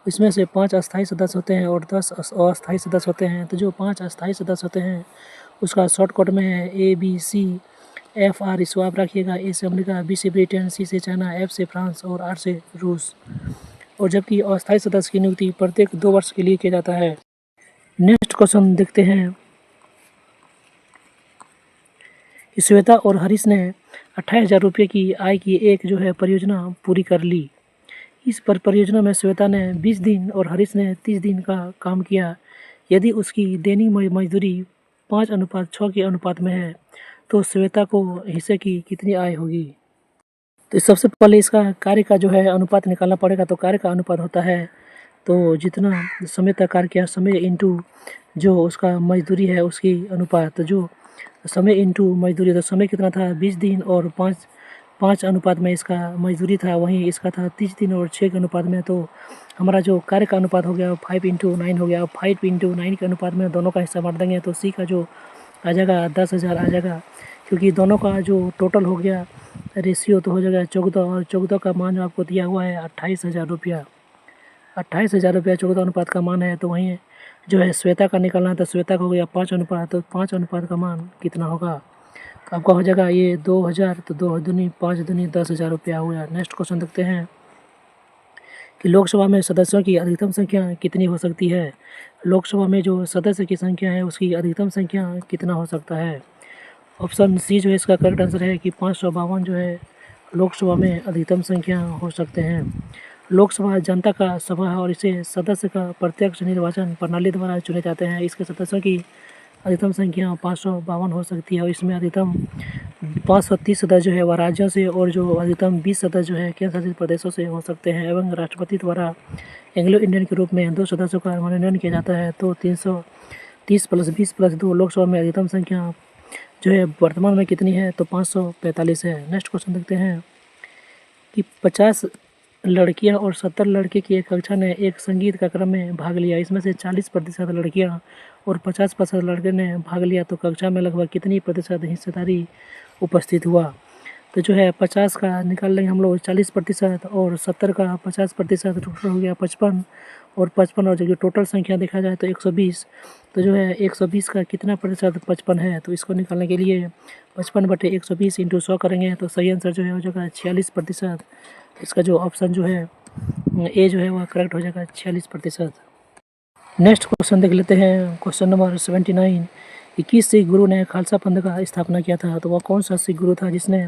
इसमें से 5 अस्थायी सदस्य होते हैं और 10 अस्थायी सदस्य होते हैं। तो जो 5 अस्थायी सदस्य होते हैं उसका शॉर्टकट में है ABCFR। इसको आप रखिएगा। ए से अमेरिका, बी से ब्रिटेन, सी से चाइना, एफ से फ्रांस और आर से रूस। और जबकि अस्थायी सदस्य की नियुक्ति प्रत्येक 2 वर्ष के लिए किया जाता है। नेक्स्ट क्वेश्चन देखते हैं। श्वेता और हरीश ने 28,000 रुपये की आय की एक जो है परियोजना पूरी कर ली। इस पर परियोजना में श्वेता ने 20 दिन और हरीश ने 30 दिन का काम किया। यदि उसकी दैनिक मजदूरी 5:6 के अनुपात में है तो श्वेता को हिस्से की कितनी आय होगी? तो सबसे पहले इसका कार्य का जो है अनुपात निकालना पड़ेगा। तो कार्य का अनुपात होता है तो जितना समय तक कार्य किया, समय इंटू जो उसका मजदूरी है उसकी अनुपात। तो जो समय इंटू मजदूरी, तो समय कितना था 20 दिन और 5 अनुपात में इसका मजदूरी था। वहीं इसका था 30 दिन और 6 के अनुपात में। तो हमारा जो कार्य का अनुपात हो गया 5:9 हो गया। 5:9 के अनुपात में दोनों का हिस्सा बांट देंगे तो सी का जो आ जाएगा 10,000 आ जाएगा, क्योंकि दोनों का जो टोटल हो गया रेशियो तो हो जाएगा 14, और 14 का मान जो आपको दिया हुआ है 28,000 रुपया। 28,000 रुपया 14 अनुपात का मान है। तो वहीं जो है श्वेता का निकालना है, तो श्वेता का हो गया 5 अनुपात। तो 5 अनुपात का मान कितना होगा? तो आपका हो जाएगा ये 2,000। तो 2 दूनी 5 दूनी 10,000 रुपया हो गया। नेक्स्ट क्वेश्चन देखते हैं कि लोकसभा में सदस्यों की अधिकतम संख्या कितनी हो सकती है? लोकसभा में जो सदस्य की संख्या है उसकी अधिकतम संख्या कितना हो सकता है? ऑप्शन सी जो है इसका करेक्ट आंसर है कि 552 जो है लोकसभा में अधिकतम संख्या हो सकते हैं। लोकसभा जनता का सभा है और इसे सदस्य का प्रत्यक्ष निर्वाचन प्रणाली द्वारा चुने जाते हैं। इसके सदस्यों की अधिकतम संख्या 552 हो सकती है और इसमें अधिकतम 530 सदस्य जो है वह राज्यों से और जो अधिकतम 20 सदस्य जो है केंद्र शासित प्रदेशों से हो सकते हैं। एवं राष्ट्रपति द्वारा एंग्लो इंडियन के रूप में 2 सदस्यों का मनोनयन किया जाता है। तो 330 + 20 + 2 लोकसभा में अधिकतम संख्या जो है वर्तमान में कितनी है, तो 545 है। नेक्स्ट क्वेश्चन देखते हैं कि 50 लड़कियां और 70 लड़के की एक कक्षा ने एक संगीत कार्यक्रम में भाग लिया। इसमें से 40% लड़कियां और 50% लड़के ने भाग लिया, तो कक्षा में लगभग कितनी प्रतिशत हिस्सेदारी उपस्थित हुआ। तो जो है 50 का निकाल लेंगे हम लोग 40% और 70 का 50%, टोटल हो गया 55 और 55 और जब टोटल संख्या देखा जाए तो 120। तो जो है 120 का कितना प्रतिशत 55 है, तो इसको निकालने के लिए 55/120 × 100 करेंगे तो सही आंसर जो है हो जाएगा 46%। इसका जो ऑप्शन जो है ए जो है वह करेक्ट हो जाएगा 46%। नेक्स्ट क्वेश्चन देख लेते हैं, क्वेश्चन नंबर 79 कि किस सिख गुरु ने खालसा पंथ का स्थापना किया था। तो वह कौन सा सिख गुरु था जिसने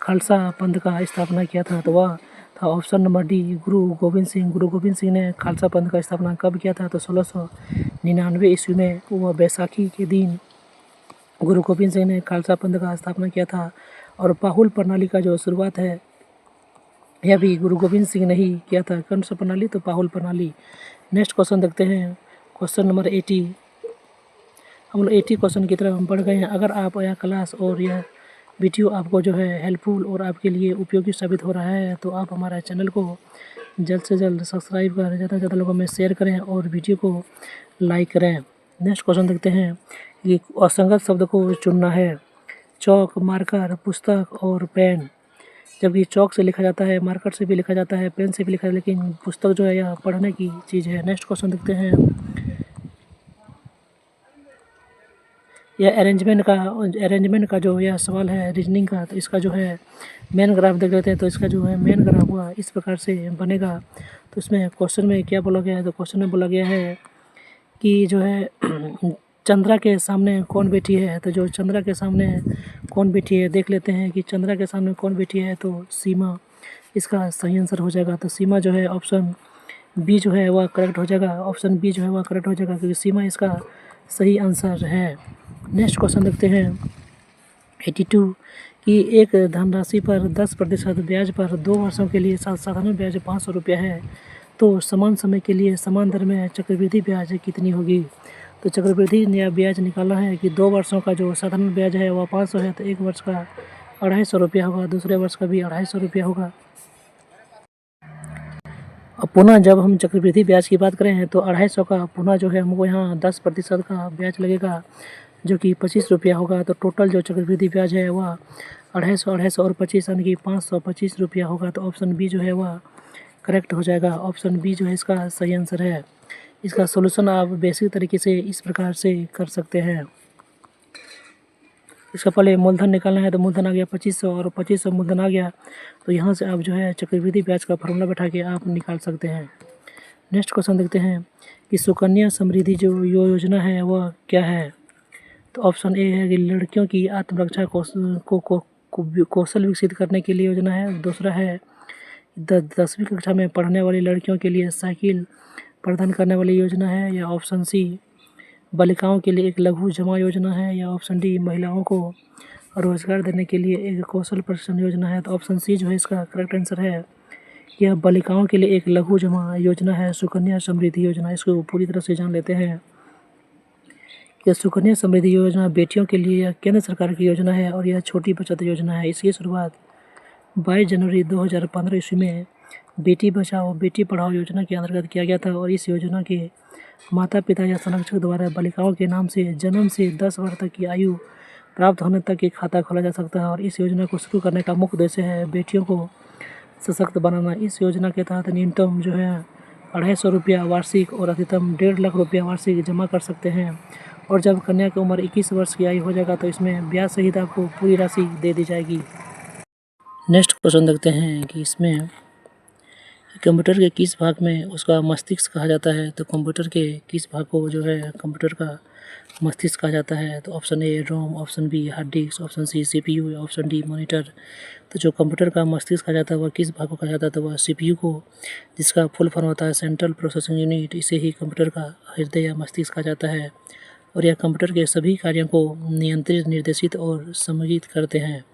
खालसा पंथ का स्थापना किया था, तो वह था ऑप्शन नंबर डी गुरु गोविंद सिंह। गुरु गोविंद सिंह ने खालसा पंथ का स्थापना कब किया था, तो 1699 ईस्वी में वह बैसाखी के दिन गुरु गोविंद सिंह ने खालसा पंथ का स्थापना किया था। और पाहुल प्रणाली का जो शुरुआत है यह भी गुरु गोविंद सिंह ने ही किया था। कौन सा प्रणाली, तो पाहुल प्रणाली। नेक्स्ट क्वेश्चन देखते हैं, क्वेश्चन नंबर 80। हम लोग 80 क्वेश्चन की तरफ बढ़ गए हैं। अगर आप यह क्लास और यह वीडियो आपको जो है हेल्पफुल और आपके लिए उपयोगी साबित हो रहा है तो आप हमारा चैनल को जल्द से जल्द सब्सक्राइब करें, ज़्यादा से ज़्यादा लोगों में शेयर करें और वीडियो को लाइक करें। नेक्स्ट क्वेश्चन देखते हैं कि असंगत शब्द को चुनना है। चौक, मार्कर, पुस्तक और पेन। जबकि चौक से लिखा जाता है, मार्कर से भी लिखा जाता है, पेन से भी लिखा जाता है, लेकिन पुस्तक जो है यह पढ़ने की चीज़ है। नेक्स्ट क्वेश्चन देखते हैं, यह अरेंजमेंट का जो यह सवाल है रीजनिंग का, तो इसका जो है मेन ग्राफ देख लेते हैं। तो इसका जो है मेन ग्राफ हुआ इस प्रकार से बनेगा। तो इसमें क्वेश्चन में क्या बोला गया है, तो क्वेश्चन में बोला गया है कि जो है चंद्रा के सामने कौन बैठी है। तो जो चंद्रा के सामने कौन बैठी है देख लेते हैं कि चंद्रा के सामने कौन बैठी है, तो सीमा इसका सही आंसर हो जाएगा। तो सीमा जो है ऑप्शन बी जो है वह करेक्ट हो जाएगा। ऑप्शन बी जो है वह करेक्ट हो जाएगा क्योंकि सीमा इसका सही आंसर है। नेक्स्ट क्वेश्चन देखते हैं 82 कि एक धनराशि पर 10% ब्याज पर 2 वर्षों के लिए साधारण ब्याज 500 रुपया है, तो समान समय के लिए समान दर में चक्रवृद्धि ब्याज कितनी होगी। तो चक्रवृद्धि या ब्याज निकालना है कि 2 वर्षों का जो साधारण ब्याज है वह 500 है, तो 1 वर्ष का 250 रुपया होगा, दूसरे वर्ष का भी 250 रुपया होगा। अब पुनः जब हम चक्रवृद्धि ब्याज की बात करें तो 250 का पुनः जो है हमको यहाँ 10% का ब्याज लगेगा जो कि 25 रुपया होगा। तो टोटल जो चक्रवृद्धि ब्याज है वह 250 और 25 यानी कि 525 रुपया होगा। तो ऑप्शन बी जो है वह करेक्ट हो जाएगा। ऑप्शन बी जो है इसका सही आंसर है। इसका सोल्यूशन आप बेसिक तरीके से इस प्रकार से कर सकते हैं। इसका पहले मूलधन निकालना है, तो मूलधन आ गया 2500 और 2500 मूलधन आ गया, तो यहाँ से आप जो है चक्रवृद्धि ब्याज का फॉर्मूला बैठा के आप निकाल सकते हैं। नेक्स्ट क्वेश्चन देखते हैं कि सुकन्या समृद्धि जो योजना है वह क्या है। तो ऑप्शन ए है कि लड़कियों की आत्मरक्षा कौशल विकसित करने के लिए योजना है। दूसरा है 10वीं कक्षा में पढ़ने वाली लड़कियों के लिए साइकिल प्रदान करने वाली योजना है। या ऑप्शन सी बालिकाओं के लिए एक लघु जमा योजना है। या ऑप्शन डी महिलाओं को रोजगार देने के लिए एक कौशल प्रशिक्षण योजना है। तो ऑप्शन सी जो है इसका करेक्ट आंसर है। यह बालिकाओं के लिए एक लघु जमा योजना है, सुकन्या समृद्धि योजना। इसको पूरी तरह से जान लेते हैं। यह सुकन्या समृद्धि योजना बेटियों के लिए केंद्र सरकार की योजना है और यह छोटी बचत योजना है। इसकी शुरुआत 22 जनवरी 2015 ईस्वी में बेटी बचाओ बेटी पढ़ाओ योजना के अंतर्गत किया गया था। और इस योजना के माता पिता या संरक्षक द्वारा बालिकाओं के नाम से जन्म से 10 वर्ष तक की आयु प्राप्त होने तक की खाता खोला जा सकता है। और इस योजना को शुरू करने का मुख्य उद्देश्य है बेटियों को सशक्त बनाना। इस योजना के तहत न्यूनतम जो है 250 रुपया वार्षिक और अधिकतम 1.5 लाख रुपया वार्षिक जमा कर सकते हैं। और जब कन्या की उम्र 21 वर्ष की आयु हो जाएगा तो इसमें ब्याज सहित आपको पूरी राशि दे दी जाएगी। नेक्स्ट क्वेश्चन देखते हैं कि इसमें कंप्यूटर के किस भाग में उसका मस्तिष्क कहा जाता है। तो कंप्यूटर के किस भाग को जो है कंप्यूटर का मस्तिष्क कहा जाता है? तो option A ROM, option B hard disk, option C CPU, option D monitor. तो जो कंप्यूटर का मस्तिष्क कहा जाता है वह किस भाग को कहा जाता है? तो वह CPU को, जिसका फुल फॉर्म होता है सेंट्रल प्रोसेसिंग यूनिट। इसे ही कंप्यूटर का हृदय या मस्तिष्क कहा जाता है और यह कंप्यूटर के सभी कार्यों को नियंत्रित, निर्देशित और समन्वित करते हैं।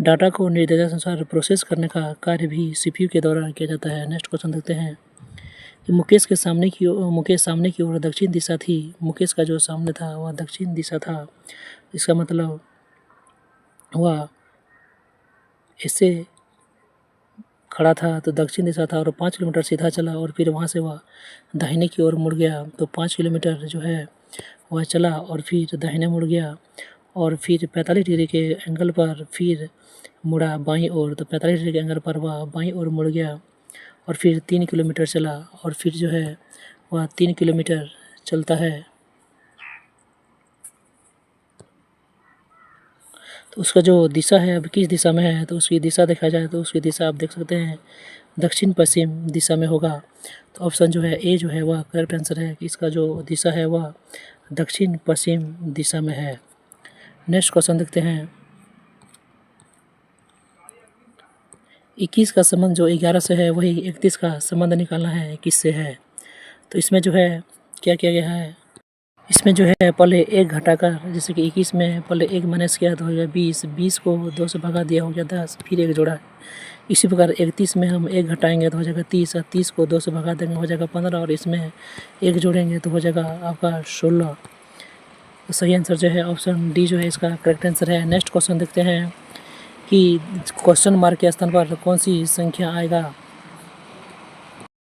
डाटा को निर्देशानुसार प्रोसेस करने का कार्य भी CPU के द्वारा किया जाता है। नेक्स्ट क्वेश्चन देखते हैं कि मुकेश सामने की ओर दक्षिण दिशा थी। मुकेश का जो सामने था वह दक्षिण दिशा था। इसका मतलब वह ऐसे खड़ा था तो दक्षिण दिशा था और 5 किलोमीटर सीधा चला और फिर वहाँ से वह दाहिने की ओर मुड़ गया। तो 5 किलोमीटर जो है वह चला और फिर दाहिने मुड़ गया और फिर 45 डिग्री के एंगल पर फिर मुड़ा बाईं ओर। तो 45 डिग्री के एंगल पर वह बाईं ओर मुड़ गया और फिर 3 किलोमीटर चला और फिर जो है वह 3 किलोमीटर चलता है। तो उसका जो दिशा है अब किस दिशा में है? तो उसकी दिशा देखा जाए तो उसकी दिशा आप देख सकते हैं दक्षिण पश्चिम दिशा में होगा। तो ऑप्शन जो है ए जो है वह करेक्ट आंसर है कि इसका जो दिशा है वह दक्षिण पश्चिम दिशा में है। नेक्स्ट क्वेश्चन देखते हैं 21 का संबंध जो 11 से है वही 31 का संबंध निकालना है किससे है? तो इसमें जो है क्या किया गया है, इसमें जो है पहले 1 घटाकर, जैसे कि 21 में पहले 1 माइनस किया तो हो गया 20, 20 को 2 से भगा दिया हो गया 10, फिर 1 जोड़ा। इसी प्रकार 31 में हम 1 घटाएंगे तो हो जाएगा 30 और 30 को 2 से भगा देंगे हो जाएगा 15 और इसमें 1 जोड़ेंगे तो हो जाएगा आपका 16। तो सही आंसर जो है ऑप्शन डी जो है इसका करेक्ट आंसर है। नेक्स्ट क्वेश्चन देखते हैं कि क्वेश्चन मार्क के स्थान पर कौन सी संख्या आएगा।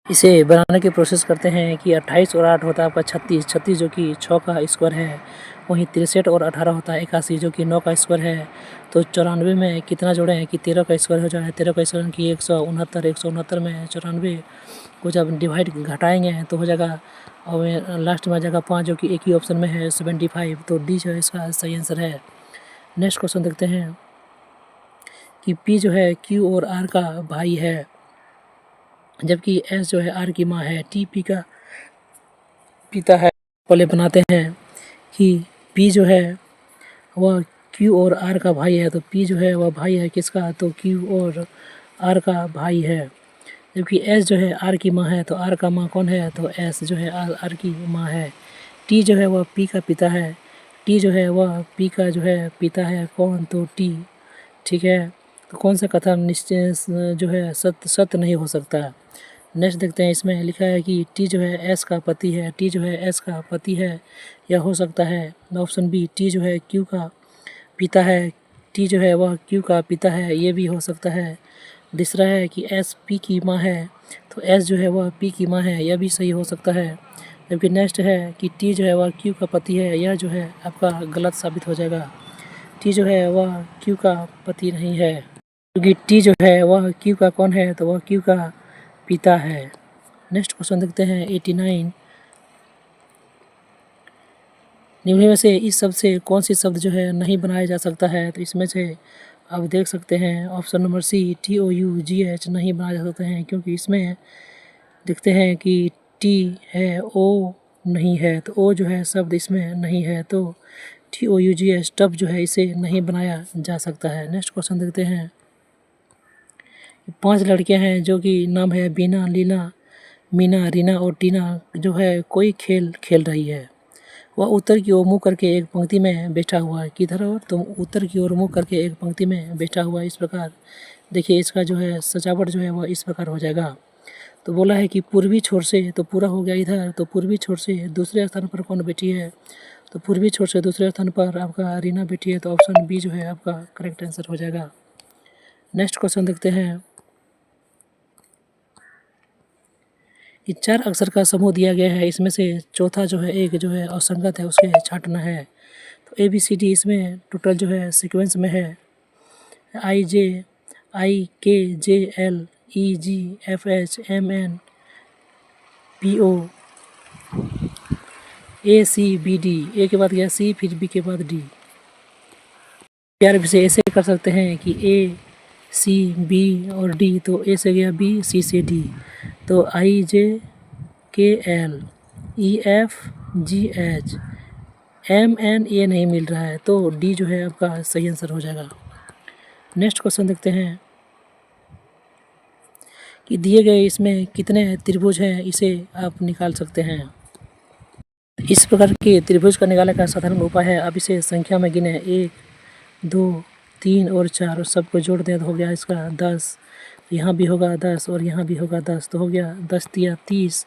इसे बनाने की प्रोसेस करते हैं कि 28 और 8 होता है आपका 36, 36 जो कि 6 का स्क्वायर है। वहीं 63 और 18 होता है 81 जो कि 9 का स्क्वायर है। तो 94 में कितना जोड़े हैं कि 13 का स्क्वायर हो जाए। 13 का स्क्वायर की 169, 169 में 94 को जब डिवाइड घटाएंगे तो हो जाएगा और लास्ट में आ जाएगा 5 जो कि एक ही ऑप्शन में है 75। तो डी जो है इसका सही आंसर है। नेक्स्ट क्वेश्चन देखते हैं कि पी जो है क्यू और आर का भाई है जबकि एस जो है आर की माँ है, टी पी का पिता है। पहले बनाते हैं कि पी जो है वह क्यू और आर का भाई है। तो पी जो है वह भाई है किसका? तो क्यू और आर का भाई है। जबकि एस जो है आर की माँ है तो आर का माँ कौन है? तो एस जो है आर की माँ है। टी जो है वह पी का पिता है। टी जो है वह पी का जो है पिता है कौन? तो टी। ठीक है, तो कौन सा कथन निश्चय जो है सत्य नहीं हो सकता। नेक्स्ट देखते हैं, इसमें लिखा है कि टी जो है एस का पति है। टी जो है एस का पति है, यह हो सकता है ऑप्शन बी। टी जो है क्यू का पिता है। टी जो है वह क्यू का पिता है, ये भी हो सकता है। दूसरा है कि एस पी की माँ है, तो एस जो है वह पी की माँ है, यह भी सही हो सकता है। जबकि नेक्स्ट है कि टी जो है वह क्यू का पति है, यह जो है आपका गलत साबित हो जाएगा। टी जो है वह क्यू का पति नहीं है, क्योंकि टी जो है वह क्यू का कौन है? तो वह क्यू का पिता है। नेक्स्ट क्वेश्चन देखते हैं 89। निम्न में से इस शब्द से कौन सी शब्द जो है नहीं बनाया जा सकता है? तो इसमें से आप देख सकते हैं ऑप्शन नंबर सी TOUGH नहीं बनाया जा सकते हैं, क्योंकि इसमें देखते हैं कि टी है ओ नहीं है, तो ओ जो है शब्द इसमें नहीं है, तो TOUGH टब जो है इसे नहीं बनाया जा सकता है। नेक्स्ट क्वेश्चन देखते हैं 5 लड़कियां हैं जो कि नाम है बीना, लीना, मीना, रीना और टीना, जो है कोई खेल खेल रही है। वह उत्तर की ओर मुँह करके एक पंक्ति में बैठा हुआ है। किधर हो? तो उत्तर की ओर मुँह करके एक पंक्ति में बैठा हुआ है। इस प्रकार देखिए इसका जो है सजावट जो है वह इस प्रकार हो जाएगा। तो बोला है कि पूर्वी छोर से, तो पूरा हो गया इधर, तो पूर्वी छोर से दूसरे स्थान पर कौन बैठी है? तो पूर्वी छोर से दूसरे स्थान पर आपका रीना बैठी है, तो ऑप्शन बी जो है आपका करेक्ट आंसर हो जाएगा। नेक्स्ट क्वेश्चन देखते हैं कि 4 अक्षर का समूह दिया गया है, इसमें से चौथा जो है एक जो है असंगत है, उसके छांटना है। तो ABCD इसमें टोटल जो है सीक्वेंस में है IJIKJLEGFHMNPO ACBD, ए के बाद गया सी, फिर बी के बाद डी। यार इसे ऐसे कर सकते हैं कि A C B और D, तो A से गया B, C से D, तो IJKLEFGH MN ये नहीं मिल रहा है, तो डी जो है आपका सही आंसर हो जाएगा। नेक्स्ट क्वेश्चन देखते हैं कि दिए गए इसमें कितने त्रिभुज हैं, इसे आप निकाल सकते हैं। इस प्रकार के त्रिभुज का निकालने का साधारण उपाय है, आप इसे संख्या में गिने 1, 2, 3 और 4 और सबको जोड़ दें तो हो गया इसका 10। यहाँ भी होगा 10 और यहाँ भी होगा 10, तो हो गया 10 तिया 30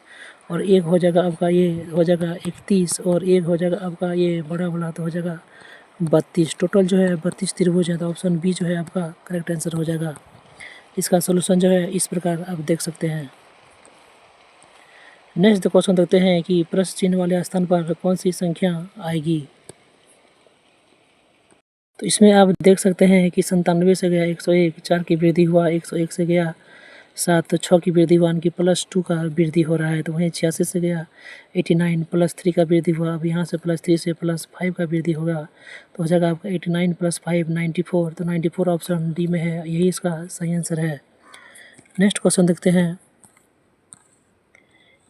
और एक हो जाएगा आपका ये हो जाएगा 31 और एक हो जाएगा आपका ये बड़ा वाला तो हो जाएगा 32। टोटल जो है 32 त्रिभुज है, तो ऑप्शन बी जो है आपका करेक्ट आंसर हो जाएगा। इसका सोल्यूशन जो है इस प्रकार आप देख सकते हैं। नेक्स्ट क्वेश्चन देखते हैं कि प्रश्न चिन्ह वाले स्थान पर कौन सी संख्या आएगी। तो इसमें आप देख सकते हैं कि 97 से गया 101, 4 की वृद्धि हुआ, 101 से गया 7, तो 6 की वृद्धि हुआ, इनकी +2 का वृद्धि हो रहा है। तो वहीं 86 से गया 89, +3 का वृद्धि हुआ, अब यहाँ से +3 से +5 का वृद्धि होगा, तो हो जाएगा आपका 89 + 5 94। तो 94 ऑप्शन डी में है, यही इसका सही आंसर है। नेक्स्ट क्वेश्चन देखते हैं।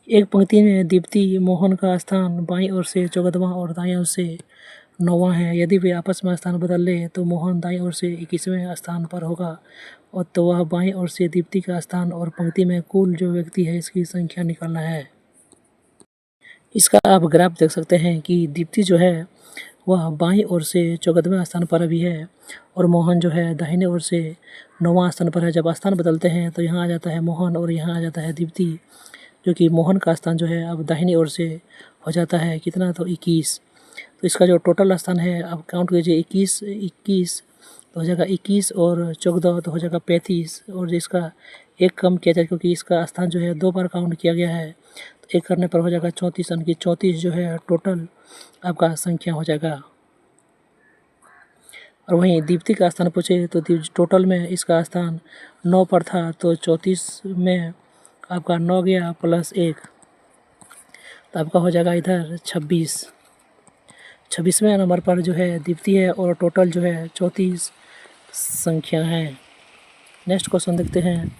एक पंक्ति में दीप्ति मोहन का स्थान बाईं ओर से 14वां और दाईं ओर से 9वां है। यदि वे आपस में स्थान बदल ले तो मोहन दाईं ओर से 21वें स्थान पर होगा, और तो वह बाईं ओर से दीप्ति का स्थान और पंक्ति में कुल जो व्यक्ति है इसकी संख्या निकालना है। इसका आप ग्राफ देख सकते हैं कि दीप्ति जो है वह बाईं ओर से 14वें स्थान पर अभी है और मोहन जो है दाहिने ओर से 9वां स्थान पर है। जब स्थान बदलते हैं तो यहाँ आ जाता है मोहन और यहाँ आ जाता है दीप्ति, जो कि मोहन का स्थान जो है अब दाहिनी ओर से हो जाता है कितना, तो 21। तो इसका जो टोटल स्थान है आप काउंट कीजिए, 21 तो हो जाएगा 21 और 14 तो हो जाएगा 35, और इसका एक कम किया जाए क्योंकि इसका स्थान जो है 2 बार काउंट किया गया है, तो एक करने पर हो जाएगा 34, यानी कि 34 जो है टोटल आपका संख्या हो जाएगा। और वहीं दीप्ति का स्थान पूछे तो टोटल में इसका स्थान 9 पर था, तो 34 में आपका 9 गया +1, तो आपका हो जाएगा इधर 26। 26वें नंबर पर जो है दीप्ति है और टोटल जो है 34 संख्या है। नेक्स्ट क्वेश्चन देखते हैं।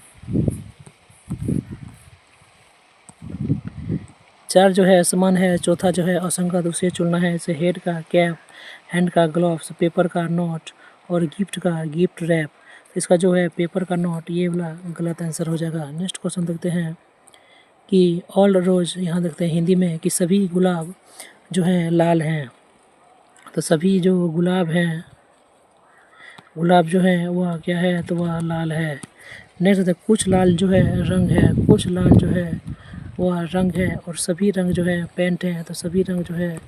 4 जो है समान है, चौथा जो है असंगत, उसे चुनना है। इसे हेड का कैप, हैंड का ग्लव्स, पेपर का नोट और गिफ्ट का गिफ्ट रैप। इसका जो है पेपर का नोट ये वाला गलत आंसर हो जाएगा। नेक्स्ट क्वेश्चन देखते हैं कि ऑल रोज, यहाँ देखते हैं हिंदी में कि सभी गुलाब जो हैं लाल हैं, तो सभी जो गुलाब हैं, गुलाब जो है वह क्या है, तो वह लाल है। नेक्स्ट कुछ लाल जो है रंग है, कुछ लाल जो है वह रंग है, और सभी रंग जो है पेंट है, तो सभी रंग जो है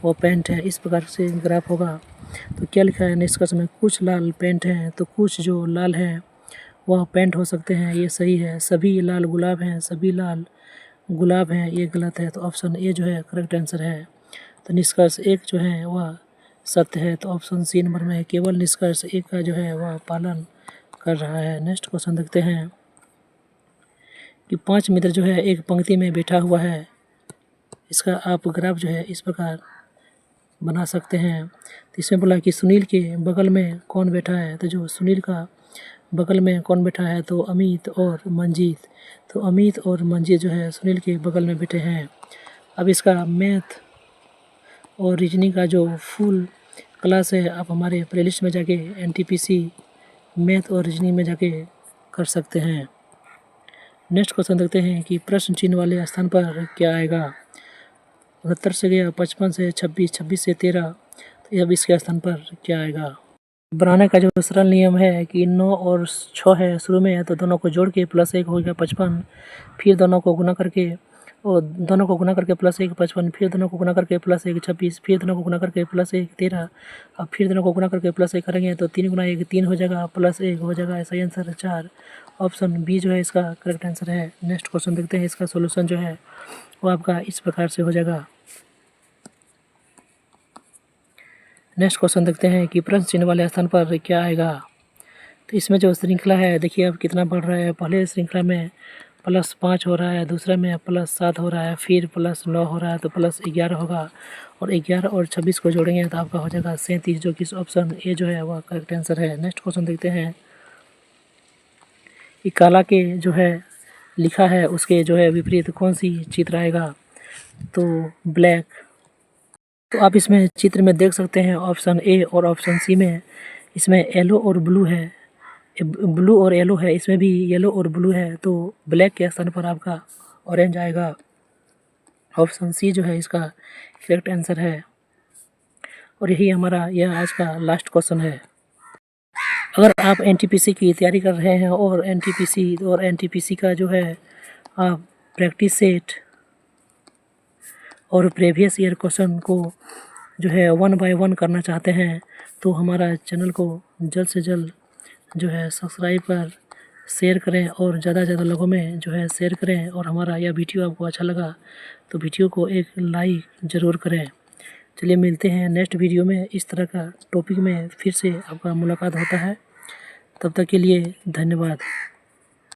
वो पेंट है। इस प्रकार से ग्राफ होगा। तो क्या लिखा है निष्कर्ष में, कुछ लाल पेंट हैं, तो कुछ जो लाल हैं वह पेंट हो सकते हैं, ये सही है। सभी लाल गुलाब हैं, सभी लाल गुलाब हैं, ये गलत है। तो ऑप्शन ए जो है करेक्ट आंसर है। तो निष्कर्ष 1 जो है वह सत्य है, तो ऑप्शन सी नंबर में केवल निष्कर्ष 1 का जो है वह पालन कर रहा है। नेक्स्ट क्वेश्चन देखते हैं कि 5 मित्र जो है एक पंक्ति में बैठा हुआ है। इसका आप ग्राफ जो है इस प्रकार बना सकते हैं। तो इसमें बोला कि सुनील के बगल में कौन बैठा है, तो जो सुनील का बगल में कौन बैठा है, तो अमित और मंजीत। तो अमित और मंजीत जो है सुनील के बगल में बैठे हैं। अब इसका मैथ और रीजनिंग का जो फुल क्लास है आप हमारे प्लेलिस्ट में जाके NTPC मैथ और रीजनिंग में जाके कर सकते हैं। नेक्स्ट क्वेश्चन देखते हैं कि प्रश्न चिन्ह वाले स्थान पर क्या आएगा। 69 से गया 55 से 26, 26 से 13, तो अब इसके स्थान पर क्या आएगा। बनाने का जो सरल नियम है कि 9 और 6 है शुरू में है, तो दोनों को जोड़ के +1 हो गया 55, फिर दोनों को गुना करके और दोनों को गुना करके +1 55, फिर दोनों को गुना करके +1 26, फिर दोनों को गुना करके +1 13, अब फिर दोनों को गुना करके +1 करेंगे तो 3 गुना 1 3 हो जाएगा, +1 हो जाएगा। सही आंसर 4, ऑप्शन बी जो है इसका करेक्ट आंसर है। नेक्स्ट क्वेश्चन देखते हैं, इसका सोल्यूशन जो है वो आपका इस प्रकार से हो जाएगा। नेक्स्ट क्वेश्चन देखते हैं कि प्रश्न चिन्ह वाले स्थान पर क्या आएगा। तो इसमें जो श्रृंखला है देखिए अब कितना बढ़ रहा है। पहले श्रृंखला में +5 हो रहा है, दूसरे में +7 हो रहा है, फिर +9 हो रहा है, तो +11 होगा, और 11 और 26 को जोड़ेंगे तो आपका हो जाएगा 37, जो कि ऑप्शन ए जो है वह करेक्ट आंसर है। नेक्स्ट क्वेश्चन देखते हैं कि काला के जो है लिखा है उसके जो है विपरीत कौन सी चित्र आएगा। तो ब्लैक, तो आप इसमें चित्र में देख सकते हैं ऑप्शन ए और ऑप्शन सी में इसमें येलो और ब्लू है, ब्लू और येलो है, इसमें भी येलो और ब्लू है, तो ब्लैक के स्थान पर आपका ऑरेंज आएगा। ऑप्शन सी जो है इसका करेक्ट आंसर है। और यही हमारा यह आज का लास्ट क्वेश्चन है। अगर आप एनटीपीसी की तैयारी कर रहे हैं और एनटीपीसी का जो है आप प्रैक्टिस सेट और प्रीवियस ईयर क्वेश्चन को जो है 1 बाय 1 करना चाहते हैं तो हमारा चैनल को जल्द से जल्द जो है सब्सक्राइब कर शेयर करें और ज़्यादा से ज़्यादा लोगों में जो है शेयर करें। और हमारा यह वीडियो आपको अच्छा लगा तो वीडियो को एक लाइक ज़रूर करें। चलिए मिलते हैं नेक्स्ट वीडियो में, इस तरह का टॉपिक में फिर से आपका मुलाकात होता है। तब तक के लिए धन्यवाद।